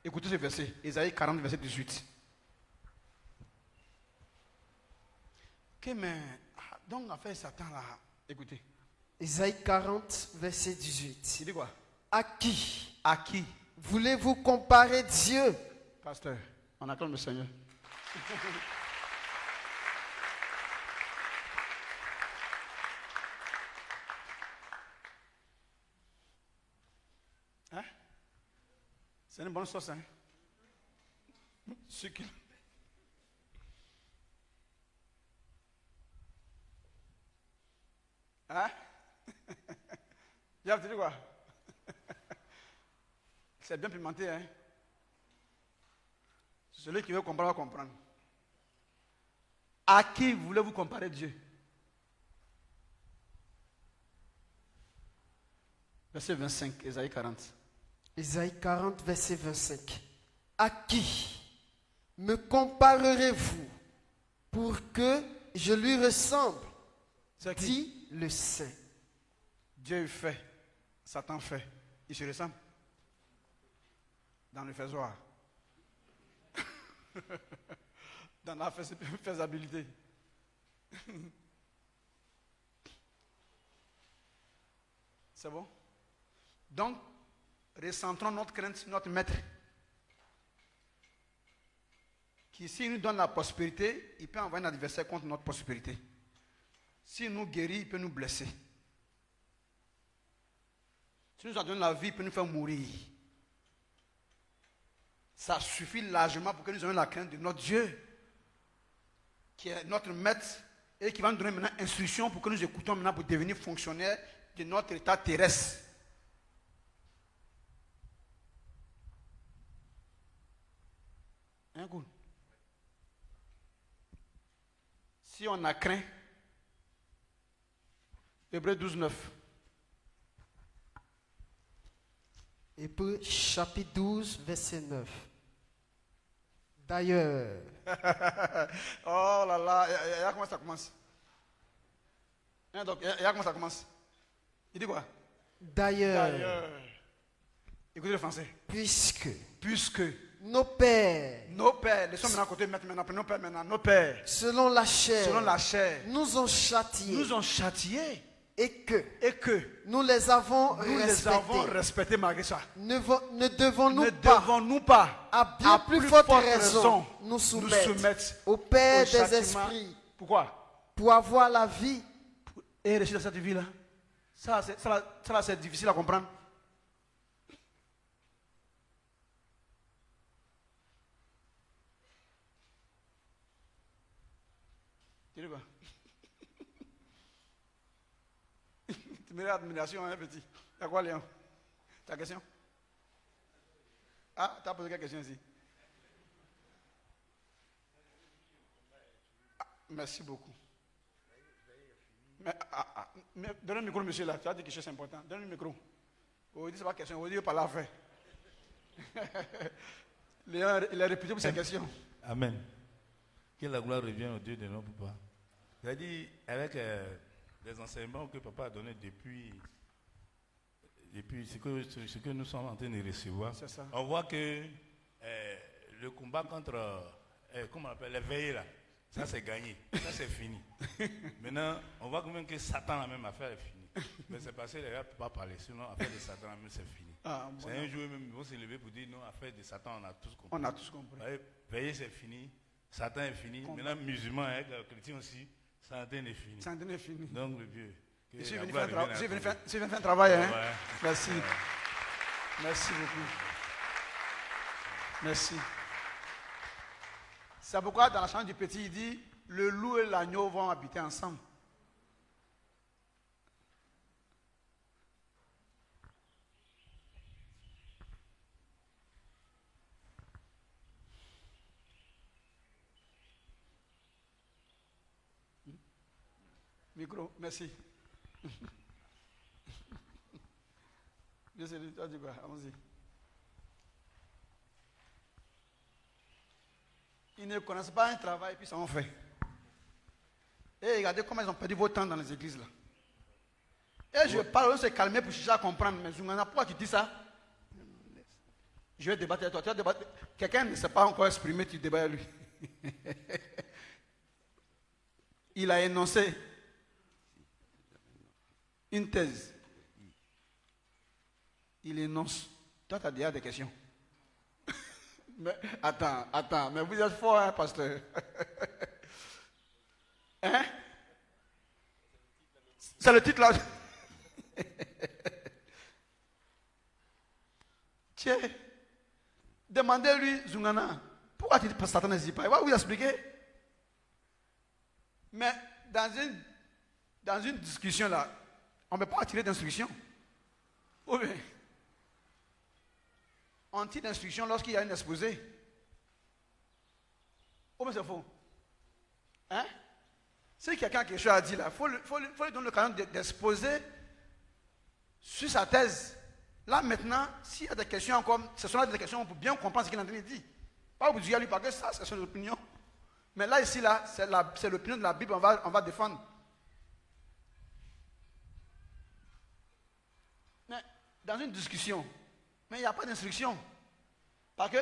Écoutez ce verset, Ésaïe 40, verset 18. Que mais, donc, en fait, Satan, là, écoutez. Ésaïe 40, verset 18. Il dit quoi? À qui À qui? voulez-vous comparer Dieu? Pasteur, on acclame le Seigneur. C'est une bonne sauce, hein? Sucre. Hein? J'ai dit quoi? C'est bien pimenté, hein? Celui qui veut comprendre va comprendre. À qui voulez-vous comparer Dieu? Verset 25, Ésaïe 40. Ésaïe 40, verset 25. À qui me comparerez-vous pour que je lui ressemble? C'est qui? Dit le Saint. Dieu fait, Satan fait. Il se ressemble dans le faisoir. Dans la faisabilité. C'est bon? Donc, recentrons notre crainte sur notre maître. Qui, s'il nous donne la prospérité, il peut envoyer un adversaire contre notre prospérité. S'il nous guérit, il peut nous blesser. S'il nous a donné la vie, il peut nous faire mourir. Ça suffit largement pour que nous ayons la crainte de notre Dieu, qui est notre maître, et qui va nous donner maintenant instruction pour que nous écoutons maintenant pour devenir fonctionnaires de notre état terrestre. Un coup. Si on a craint, Hébreux 12, 9. Hébreux chapitre 12, verset 9. D'ailleurs, Oh là là, regarde comment ça commence. Donc, regarde comment ça commence. Il dit quoi? d'ailleurs, Écoutez le français. puisque Puisque nos pères, nos pères, laissons maintenant à côté, maintenant, nos pères maintenant, nos pères, selon la chair, selon la chair, nous ont châtiés nous ont châtiés et que nous les avons les avons respectés malgré ça. Ne Ne devons-nous pas, devons-nous pas, à bien plus forte raison, nous soumettre soumettre au Père au des châtiment. esprits Pourquoi? pour avoir la vie? Et réussir dans cette vie-là, ça c'est difficile à comprendre. Tu dis quoi? Tu me admiration, hein, petit. T'as quoi, Léon? Ta question? Ah, t'as posé quelle question ici? Ah, merci beaucoup. Mais donne le micro, monsieur, là. Tu as dit quelque chose d'important. Donne le micro. On dit, c'est pas question. On dit, par la fin. Léon, il est réputé pour sa question. Amen. Que la gloire revienne au Dieu de nos papas. C'est-à-dire, avec les enseignements que papa a donnés depuis ce que nous sommes en train de recevoir, on voit que le combat contre, comment on appelle, les veillées là, ça c'est gagné, ça c'est fini. Maintenant, on voit quand même que Satan, la même affaire est finie. Mais c'est parce que les gars ne peuvent pas parler, sinon l'affaire de Satan, la même c'est fini. Ah, bon, c'est un jour même, ils vont se lever pour dire non, l'affaire de Satan, on a tous compris. On a tous compris. Veiller c'est fini, Satan est fini. Maintenant, musulmans, les chrétiens aussi, Satan est fini. Satan est fini. Donc, le Dieu. Je suis venu faire un travail, hein? Ouais. Merci. Merci beaucoup. Merci. C'est pourquoi dans la chambre du petit, il dit, le loup et l'agneau vont habiter ensemble. Micro, merci. Bien, c'est lui, tu as dit quoi? Allons-y. Ils ne connaissent pas un travail, puis ça en fait. Et regardez comment ils ont perdu votre temps dans les églises là. Et je parle, on s'est calmé pour chercher à comprendre. Mais Zoumana, pourquoi tu dis ça? Je vais débattre avec toi. Tu vas débattre. Quelqu'un ne s'est pas encore exprimé, tu débats avec lui. Il a énoncé une thèse. Il énonce. Toi, tu as déjà des questions. Mais attends, mais vous êtes fort, hein, pasteur? Hein? C'est le titre là. Tiens, Demandez-lui, Zungana, pourquoi tu dis que Satan n'existe pas? Il va vous expliquer. Mais dans une discussion là, on ne peut pas tirer d'instruction. Ou bien, on tire d'instruction lorsqu'il y a une exposé. Ou bien c'est faux. Hein? Si quelqu'un a quelque chose à dire là, il faut lui donner le canon d'exposer sur sa thèse. Là maintenant, s'il y a des questions encore, ce sont là des questions pour bien comprendre ce qu'il est en train de dire. Pas vous dire à lui parce que ça, c'est son opinion. Mais là, ici, là, c'est l'opinion de la Bible, on va défendre. Mais dans une discussion, mais il n'y a pas d'instruction. Parce que,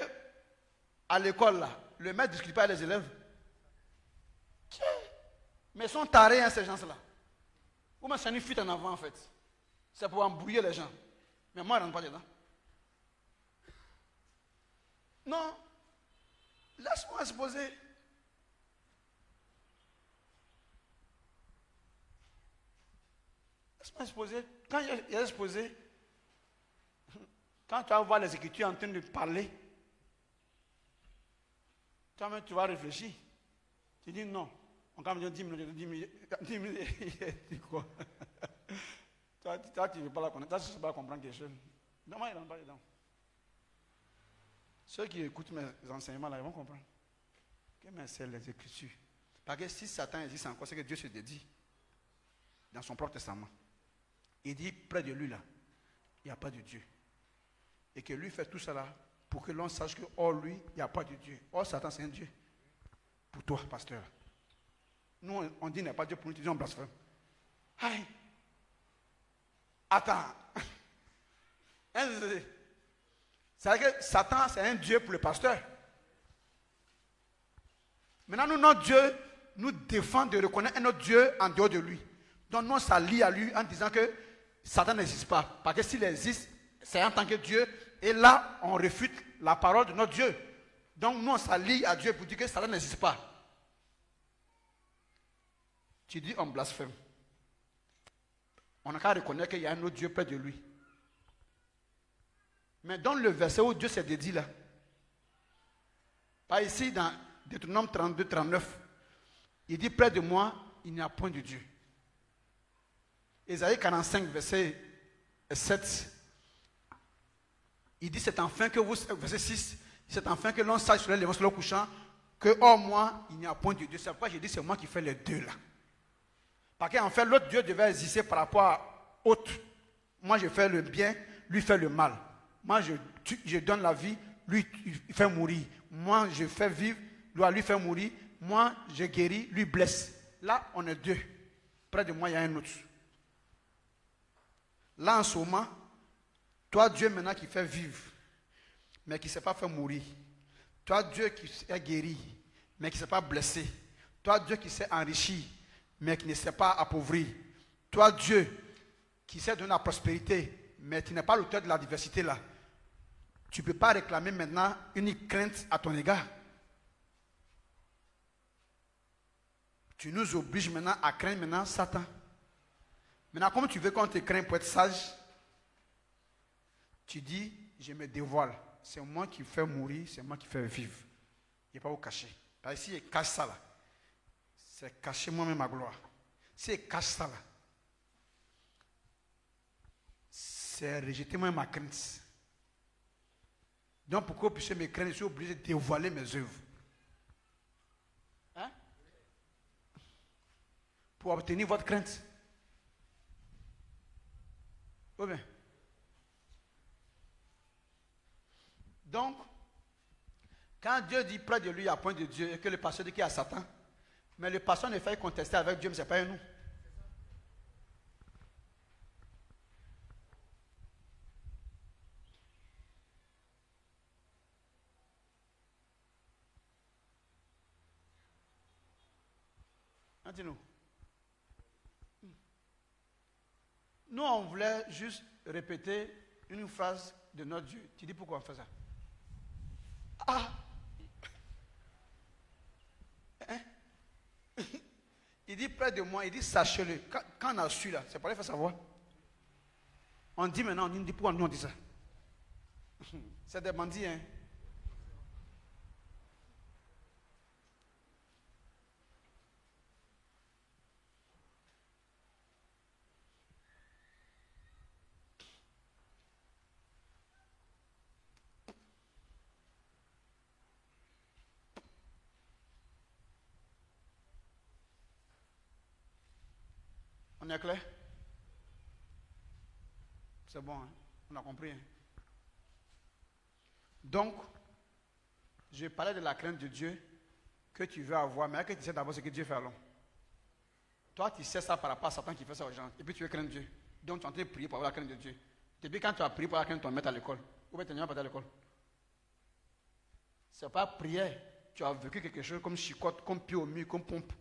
à l'école, là, le maître ne discute pas avec les élèves. Mais ils sont tarés, hein, ces gens-là. Ou même c'est une fuite en avant, en fait. C'est pour embrouiller les gens. Mais moi, je ne rentre pas dedans. Non. Laisse-moi exposer. Laisse-moi exposer. Quand il a exposé, quand tu vas voir les Écritures en train de parler, toi-même, tu vas réfléchir. Tu dis non. On va me dire 10 minutes, 10 minutes, il dit quoi? Toi, tu ne veux pas la connaître. Toi, tu ne veux pas comprendre quelque chose. Non, moi, il ne rentre pas dedans. Ceux qui écoutent mes enseignements, là, ils vont comprendre. Mais c'est les Écritures. Parce que si Satan existe encore, c'est que Dieu se dédie dans son propre testament. Il dit près de lui, là, il n'y a pas de Dieu. Et que lui fait tout ça là pour que l'on sache que, hors lui, il n'y a pas de Dieu. Or, Satan, c'est un Dieu. Pour toi, pasteur. Nous, on dit qu'il n'y a pas de Dieu pour nous, tu dis on blasphème. Aïe. Attends. C'est-à-dire que Satan, c'est un Dieu pour le pasteur. Maintenant, nous, notre Dieu nous défend de reconnaître un autre Dieu en dehors de lui. Donc, nous, on s'allie à lui en disant que Satan n'existe pas. Parce que s'il existe, c'est en tant que Dieu. Et là, on réfute la parole de notre Dieu. Donc, nous, on s'allie à Dieu pour dire que Satan n'existe pas. Tu dis, on blasphème. On n'a qu'à reconnaître qu'il y a un autre Dieu près de lui. Mais dans le verset où Dieu s'est dédié là, pas ici dans Deutéronome 32, 39, il dit près de moi, il n'y a point de Dieu. Ésaïe 45, verset 7, il dit c'est enfin que vous, verset 6, c'est enfin que l'on sache sur les levants sur le couchant, que hors moi, il n'y a point de Dieu. C'est pourquoi j'ai dit c'est moi qui fais les deux là. Parce qu'en fait, l'autre Dieu devait exister par rapport à l'autre. Moi, je fais le bien, lui fait le mal. Moi, je donne la vie, lui, il fait mourir. Moi, je fais vivre, lui fait mourir. Moi, je guéris, lui blesse. Là, on est deux. Près de moi, il y a un autre. Là, en ce moment, toi, Dieu maintenant qui fait vivre, mais qui ne s'est pas fait mourir. Toi, Dieu qui est guéri, mais qui ne s'est pas blessé. Toi, Dieu qui s'est enrichi, mais qui ne s'est pas appauvri. Toi, Dieu, qui s'est donné la prospérité, mais tu n'es pas l'auteur de la diversité là. Tu ne peux pas réclamer maintenant une crainte à ton égard. Tu nous obliges maintenant à craindre maintenant Satan. Maintenant, comment tu veux qu'on te craigne pour être sage? Tu dis, je me dévoile. C'est moi qui fais mourir, c'est moi qui fais vivre. Il n'y a pas où cacher. Parce que si il cache ça là, c'est cacher moi-même ma gloire. Si il cache ça là, c'est rejeter moi ma crainte. Donc pour que vous puissiez me craindre, je suis obligé de dévoiler mes œuvres. Hein? Pour obtenir votre crainte. Oui, bien. Donc, quand Dieu dit près de lui, il n'y a point de Dieu, et que le pasteur dit qu'il y a Satan, mais le pasteur ne fait contester avec Dieu, mais ce n'est pas nous. Dis-nous. Nous, on voulait juste répéter une phrase de notre Dieu. Tu dis pourquoi on fait ça? Ah! Hein? Il dit près de moi, il dit sachez-le. Quand on a su là, c'est pas il faut savoir. On dit maintenant, on dit pourquoi nous on dit ça? C'est des bandits, hein? est clair? C'est bon, hein? On a compris. Hein? Donc, je parlais de la crainte de Dieu que tu veux avoir, mais que tu sais d'abord ce que Dieu fait alors. Toi, tu sais ça par rapport à Satan qui fait ça aux gens, et puis tu veux craindre Dieu. Donc, tu es en train de prier pour avoir la crainte de Dieu. Depuis quand tu as prié pour avoir la crainte de ton maître à l'école, ou bien tu n'es pas à l'école. C'est pas prière. Tu as vécu quelque chose comme chicotte, comme pied au mur, comme pompe,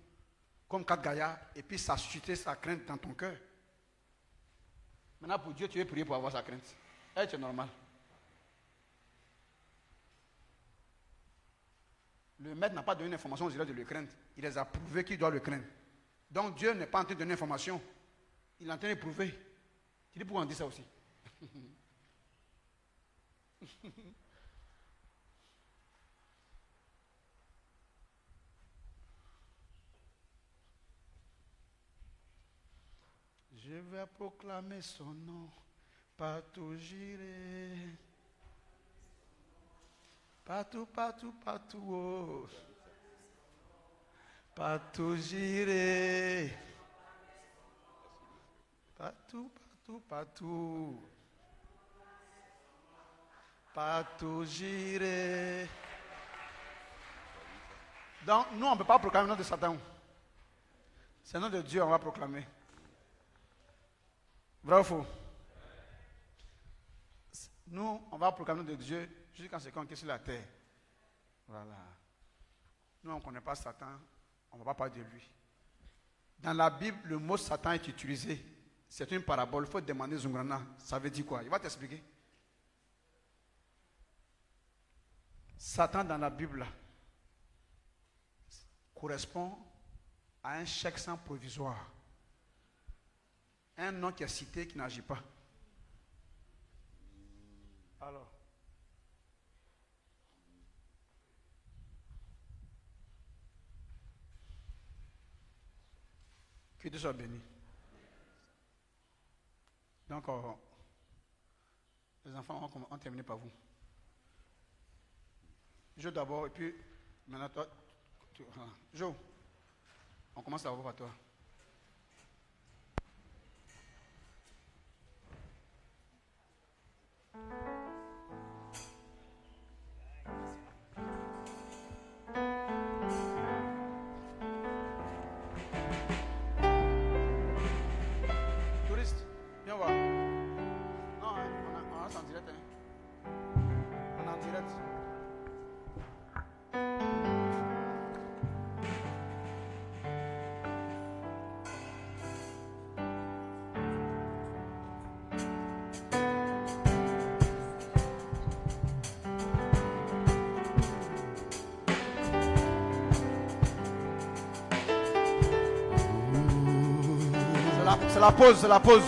comme quatre gaillards, et puis ça a suscité sa crainte dans ton cœur. Maintenant, pour Dieu, tu veux prier pour avoir sa crainte. C'est normal. Le maître n'a pas donné l'information aux élèves de le craindre. Il les a prouvés qu'il doit le craindre. Donc Dieu n'est pas en train de donner l'information. Il est en train de prouver. Tu dis pourquoi on dit ça aussi? Je vais proclamer son nom, partout j'irai. Partout, partout, partout, oh. Partout j'irai. Partout, partout, partout. Partout j'irai. Donc, nous, on ne peut pas proclamer le nom de Satan. C'est le nom de Dieu, on va proclamer. Vrai ou faux? Nous, on va proclamer le nom de Dieu jusqu'à ce qu'on quitte sur la terre. Voilà. Nous, on ne connaît pas Satan, on ne va pas parler de lui. Dans la Bible, le mot Satan est utilisé. C'est une parabole. Il faut demander Zungrana. Ça veut dire quoi? Il va t'expliquer. Satan dans la Bible là, correspond à un chèque sans provisoire. Un nom qui est cité qui n'agit pas. Alors, que Dieu soit béni. Donc, les enfants ont terminé par vous. Jo d'abord, et puis maintenant toi. Jo, on commence d'abord par toi. Touriste, viens voir. Non, on reste en direct. Hein. On est en direct. C'est la pause, c'est la pause.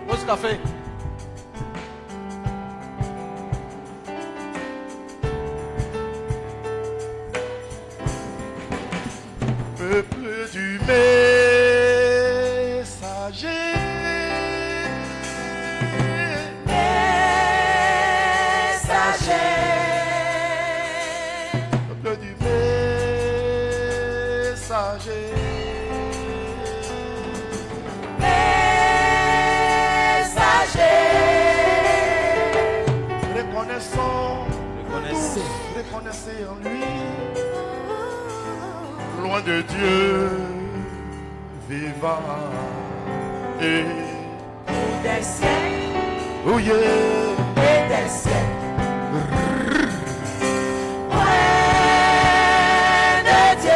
Pause café. Peuple du messager, peuple du messager. Reconnaissez en lui, loin de Dieu vivant et des siècles, oh yeah, et des siècles. Loin de Dieu.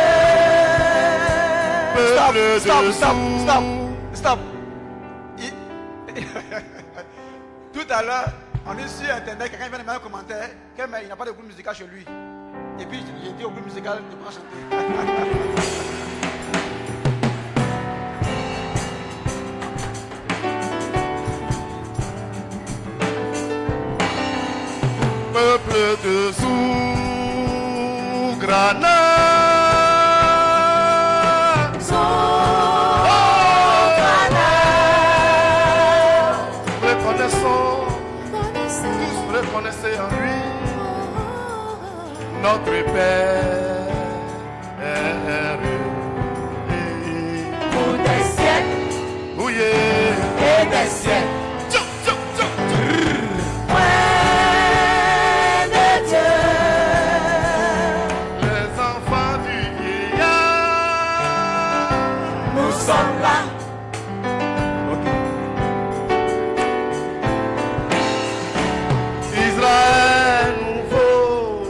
Stop. Tout à l'heure, on est sur Internet, quelqu'un vient de mettre un commentaire qu'il n'a pas de groupe musical chez lui. Et puis j'ai dit au groupe musical de pouvoir chanter. Peuple de Zougrana, reconnaissez en lui notre Père. des siècles. Tchou, tchou, tchou, tchou. Loin de Dieu. Les enfants du vieillard. Nous sommes là. Israël nouveau.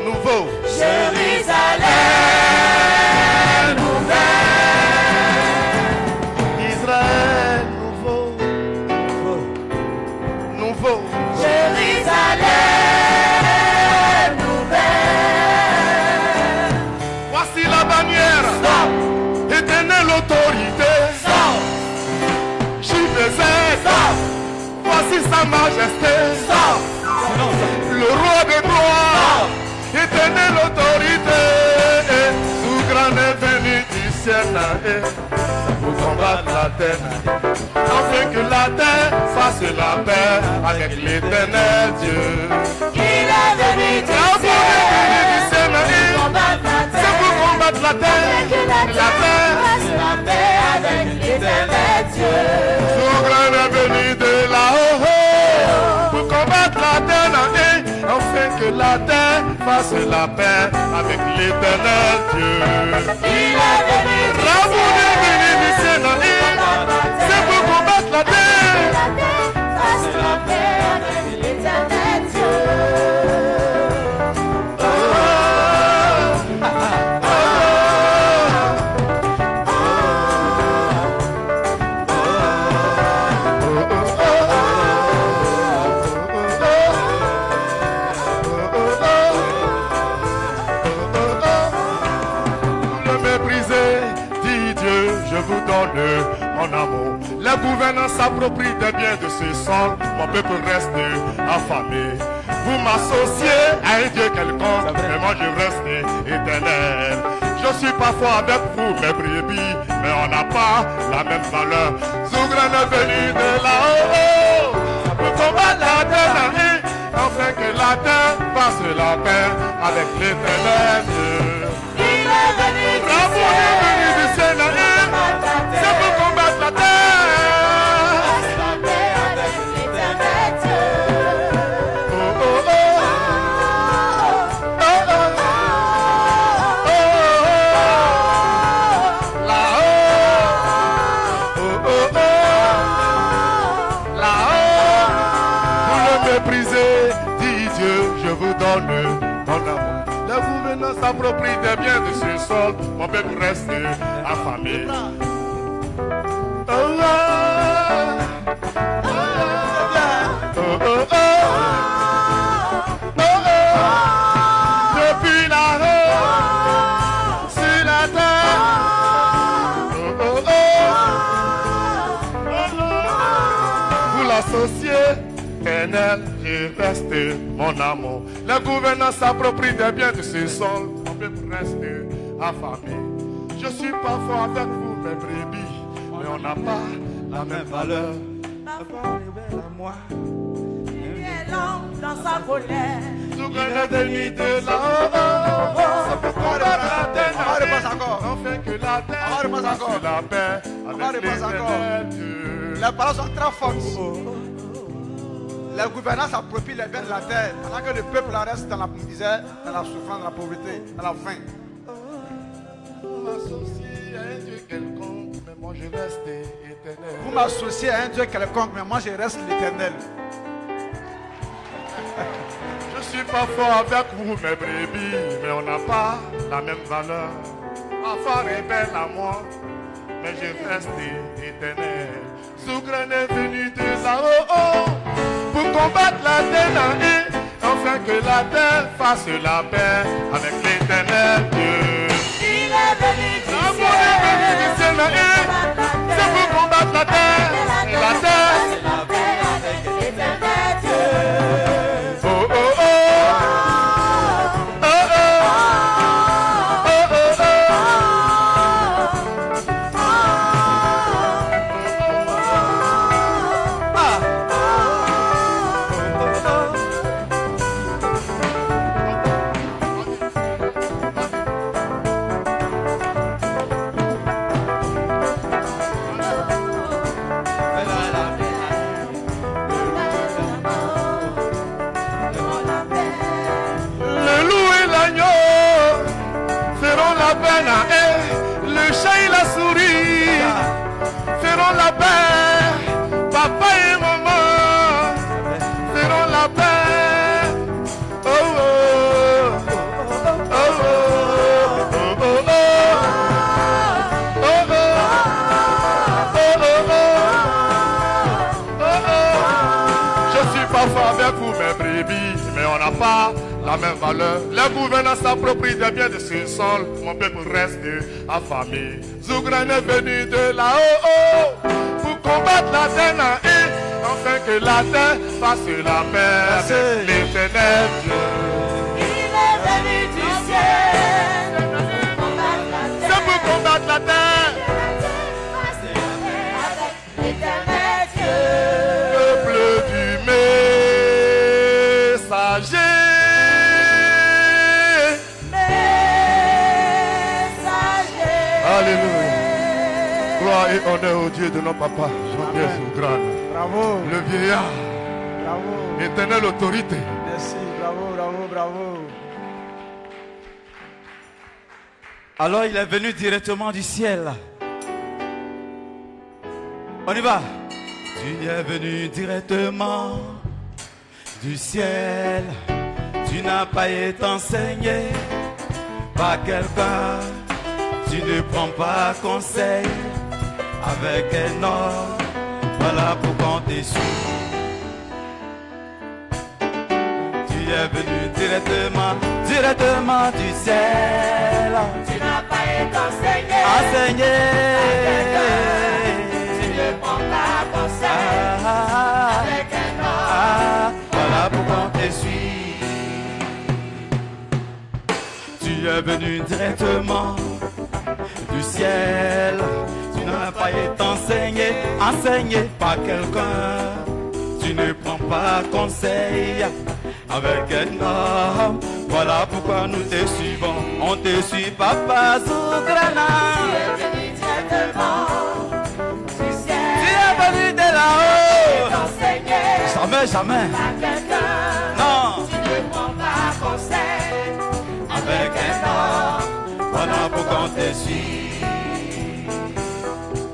Nouveau. Jérusalem nouvelle. Israël nouveau. Nouveau. Jérusalem nouvelle. Voici la bannière. Stop. Éternelle autorité. Stop. JPZ. Stop. Voici sa majesté. Stop. Le roi de gloire. Éternelle autorité. Souverain est venu du ciel pour combattre la terre. Afin que la terre fasse la paix avec l'éternel Dieu. Il est venu du La ciel. Combattre la c'est terre. pour combattre la terre. Que la terre fasse la paix avec l'éternel Dieu. Souverain est venu de là-haut pour combattre la terre, afin que la terre fasse la paix avec l'éternel Dieu. Il est venu du Raboul est venu du ciel. ciel, c'est pour combattre la terre. La terre fasse la paix avec l'éternel Dieu. Le méprisé, dit Dieu, je vous donne mon amour. La gouvernance s'approprie des biens de ce sol, mon peuple reste affamé. Vous m'associez à un Dieu quelconque, mais moi je reste éternel. Je suis parfois avec vous, mes brebis, mais on n'a pas la même valeur. Souverain est venu de là-haut pour combattre la terre, afin que la terre fasse la paix avec l'éternel Dieu. Il est venu du Bravo, il est venu du ciel, c'est pour combattre la terre. fasse la paix avec l'éternel Dieu. Oh, oh, oh. Oh, oh, oh. Là-haut. Oh, oh, oh. Là-haut. Vous le méprisez, dit Dieu, je vous donne mon amour. La gouvernance s'approprie des biens de ce sol, mon peuple reste affamé. Oh, oh. Oh, oh, oh. Oh, oh. Depuis là-haut, sur la terre. Oh, oh, oh. Oh, oh. Vous l'associez, éternel, je reste mon amour. La gouvernance s'approprie des biens de ce sol, mon peuple reste affamé. Je suis parfois avec vous, mes brebis, mais on n'a pas la même valeur. Ma femme est belle à moi. Il est lent dans sa colère. Souverain est venu de là-haut, c'est pour combattre la terre, On va repasser encore. afin que la On va terre repasser fasse encore. la paix On va avec repasser encore. l'éternel Dieu. Les paroles sont très fortes. La gouvernance approprie les biens de la terre, pendant que le peuple reste dans la misère, dans la souffrance, dans la pauvreté, dans la faim. Vous m'associez à un Dieu quelconque, mais moi je reste éternel. Vous m'associez à un Dieu quelconque, mais moi je reste l'éternel. Je suis parfois avec vous, mes brebis, mais on n'a pas la même valeur. Enfant est belle à moi, mais je reste éternel. Souverain est venu de là-haut pour combattre la terre, afin que la terre fasse la paix avec l'éternel Dieu. Il est venu du L'amour est venu du ciel, c'est pour combattre la terre, et la terre. fasse la paix avec l'éternel Dieu. Oh, oh, oh. Oh, oh. Oh, oh, oh. Ghana et le chat et la souris feront la paix. Papa et maman feront la paix. Oh oh, oh oh, oh oh, oh oh, oh oh. Je suis parfois avec vous mes brebis, mais on n'a pas la même valeur. Les gouvernants s'approprient des biens de ce sol. Mon peuple reste affamé. Zougran est venu de là-haut pour combattre la terre et afin que la terre fasse la paix avec l'éternel Dieu. Il est venu du ciel. C'est pour combattre la terre. Avec l'éternel Dieu. Peuple du messager. Alléluia. Gloire et honneur au Dieu de nos papas. Jean-Pierre Zougran. Bravo. Le vieillard. Bravo. Éternelle autorité. Merci. Bravo, bravo, bravo. Alors il est venu directement du ciel. On y va. Tu es venu directement du ciel. Tu n'as pas été enseigné par quelqu'un. Tu ne prends pas conseil avec un homme. Voilà pourquoi on te suit. Tu es venu directement du ciel. Tu n'as pas été enseigné. Tu ne prends pas conseil avec un homme. Voilà pourquoi on te suit. Tu es venu directement du ciel. Tu n'as pas été enseigné par quelqu'un. Tu ne prends pas conseil avec un homme. Voilà pourquoi nous te suivons. On te suit, Papa Zougrana. Tu es venu directement du ciel. Tu es venu de là-haut. T'enseigner Jamais. par quelqu'un. Non. Tu ne prends pas conseil Avec un homme. Voilà pourquoi on te suit.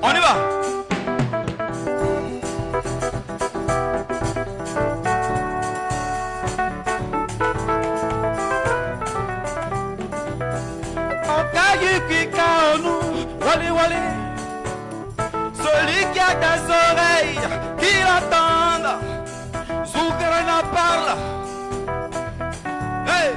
On y va. Celui qui a des oreilles, qui l'entende. Zougrana parle. Hey!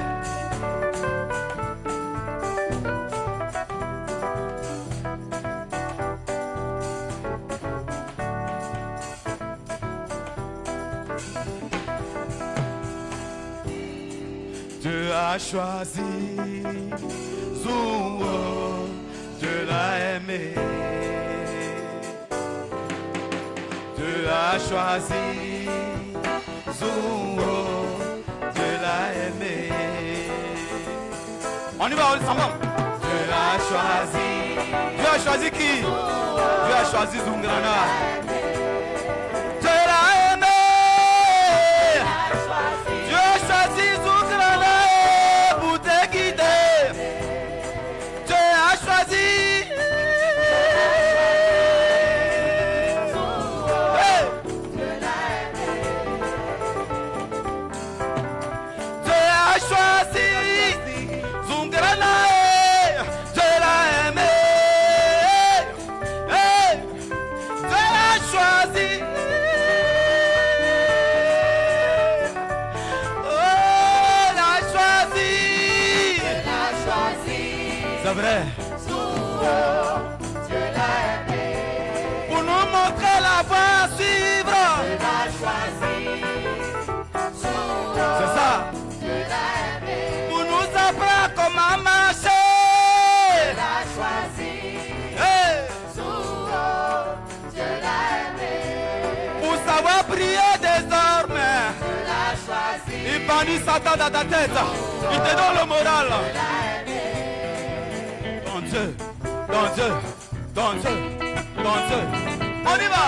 Dieu a choisi Zouo, Dieu l'a aimé. Dieu a choisi Zouo, Dieu l'a aimé. On y va ensemble. Dieu a choisi. Dieu a choisi qui? Dieu a choisi Zoungrana. Dieu l'a aimé. Dieu a choisi Zoungrana pour te guider. Dieu a choisi. Hey! Dieu a choisi Zoungrana. Dieu l'a aimé. Hey! Dieu a choisi. Oh, il a choisi. C'est vrai. Dieu l'a aimé. Pour nous montrer la voie à suivre. Dieu l'a choisi. C'est ça. Dieu l'a aimé. Pour nous apprendre comment marcher. Dieu l'a choisi. Hey! Dieu l'a aimé. Pour savoir prier désormais. Dieu l'a choisi. Il bannit Satan dans ta tête. Il te donne le moral. Ton Dieu, ton Dieu, ton Dieu, ton Dieu. On y va.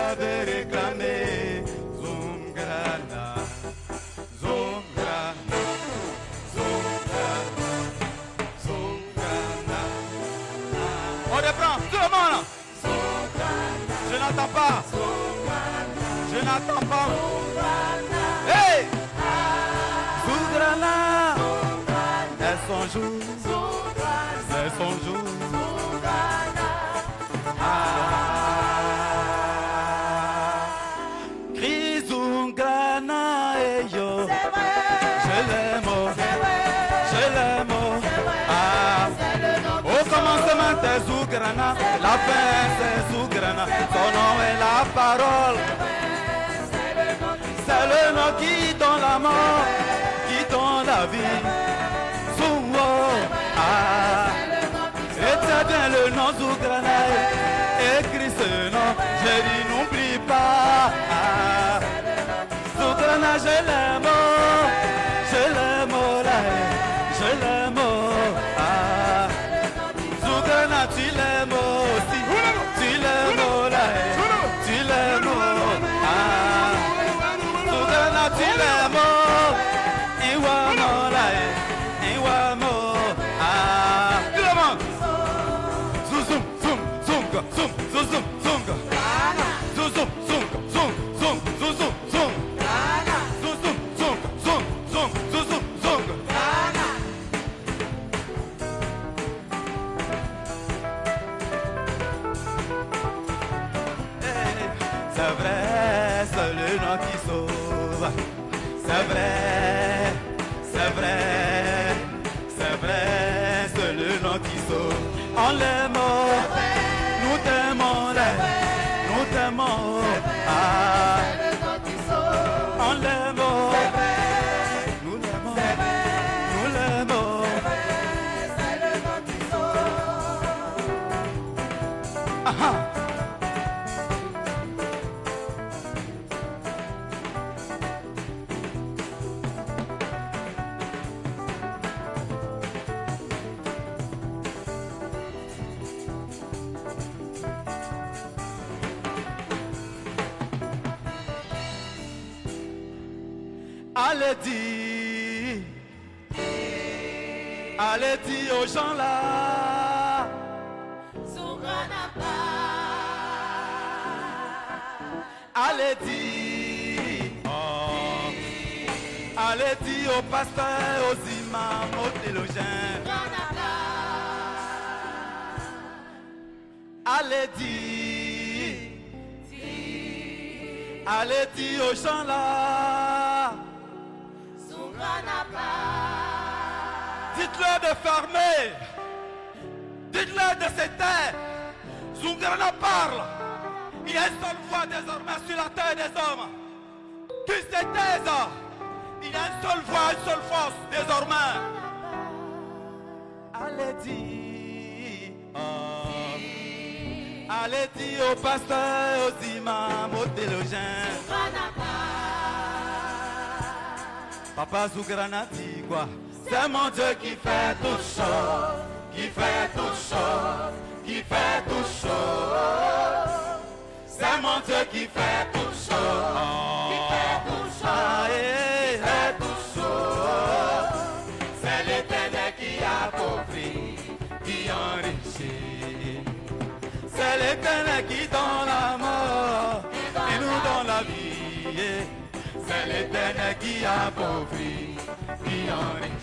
avait réclamé Zungrana, Zungrana, Zungrana, Zungrana. On reprend, tout le monde. Je n'entends pas. Je n'entends pas. Hey! Zungrana, elles sont joues. Elles sont joues. Zungrana et yo, je l'aime, je l'aime. Au commencement c'est Zungrana, la fin c'est Zungrana, son nom est la parole. C'est le nom qui donne la mort, qui donne la vie. Zungo, retiens bien le nom Zungrana, écris ce nom, je dis n'oublie pas. Zungrana, je l'aime, là, je l'aime. Zungrana, tu l'aimes aussi, tu l'aimes, là, tu l'aimes. Zungrana, tu l'aimes, Iwamo, là, Iwamo. Tout le monde. Zoom, zoom, zoom, zoom, zoom, zoom, zoom. Zoom, zoom, zoom, zoom, zoom, zoom, zoom, zoom. C'est vrai, c'est le nom qui sauve. C'est vrai, c'est vrai, c'est vrai, c'est le nom qui sauve. On l'aime, nous t'aimons, nous t'aimons. On l'aime, nous l'aimons, nous l'aimons. Allez dire aux gens là, allez dire, allez dire aux pasteurs, aux imams, aux théologiens, allez dire aux gens là. Dites-leur de fermer. Dites-leur de se taire. Zungrana parle. Il y a une seule voix désormais sur la terre des hommes. Qu'ils se taisent. Il y a une seule voix, une seule force désormais. Allez dire. Allez dire aux pasteurs, aux imams, aux théologiens. Papa Zungrana dit quoi? C'est mon Dieu qui fait tout chaud, qui fait tout chaud, qui fait tout chaud. C'est mon Dieu qui fait tout chaud, qui fait tout chaud, qui fait tout chaud. C'est l'Éternel qui appauvrit, qui enrichit. C'est l'Éternel qui donne la mort et nous donne la vie. C'est l'Éternel qui appauvrit, qui enrichit.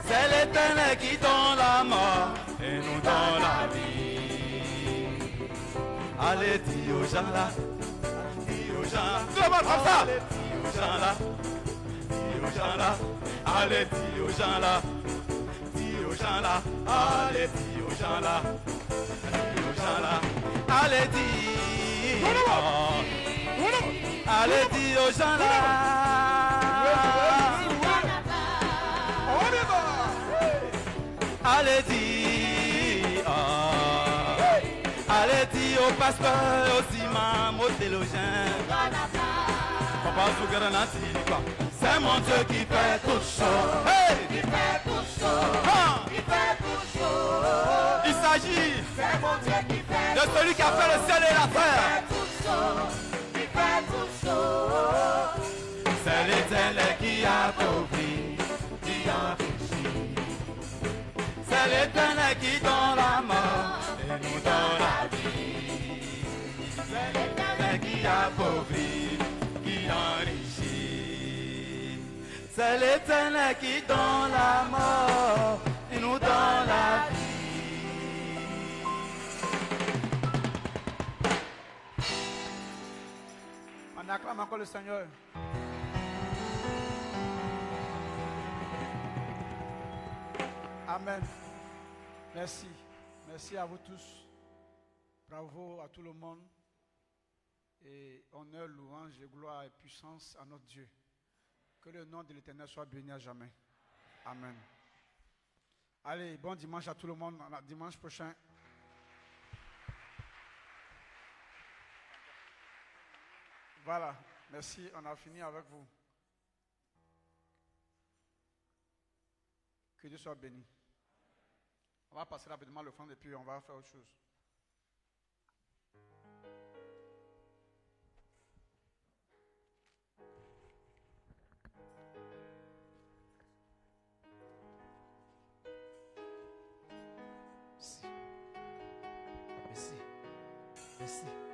C'est l'Éternel qui donne la mort et nous donne la vie. Allez, dis aux gens là, dis aux gens, tout le monde comme ça. Dis aux gens là, dis aux gens là, allez, dis aux gens là, dis aux gens là, allez, dis aux gens là, dis aux gens là, allez, dis. Allez, dis aux gens là. Allez, dis. Allez, dis aux pasteurs, aux imams, aux théologiens. Papa Zungrana dit quoi? C'est mon Dieu qui fait tout chaud. Hey! Qui fait tout chaud. Qui fait tout chaud. Il s'agit de celui qui a fait le ciel et la terre. qui appauvrit, qui enrichit. C'est l'Éternel qui donne la mort et nous donne la vie. On acclame encore le Seigneur. Amen. Merci. Merci à vous tous. Bravo à tout le monde. Et honneur, louange et gloire et puissance à notre Dieu. Que le nom de l'Éternel soit béni à jamais. Amen. Allez, bon dimanche à tout le monde. Dimanche prochain. Voilà. Merci. On a fini avec vous. Que Dieu soit béni. On va passer rapidement le fond et puis on va faire autre chose. Merci. Merci. Merci.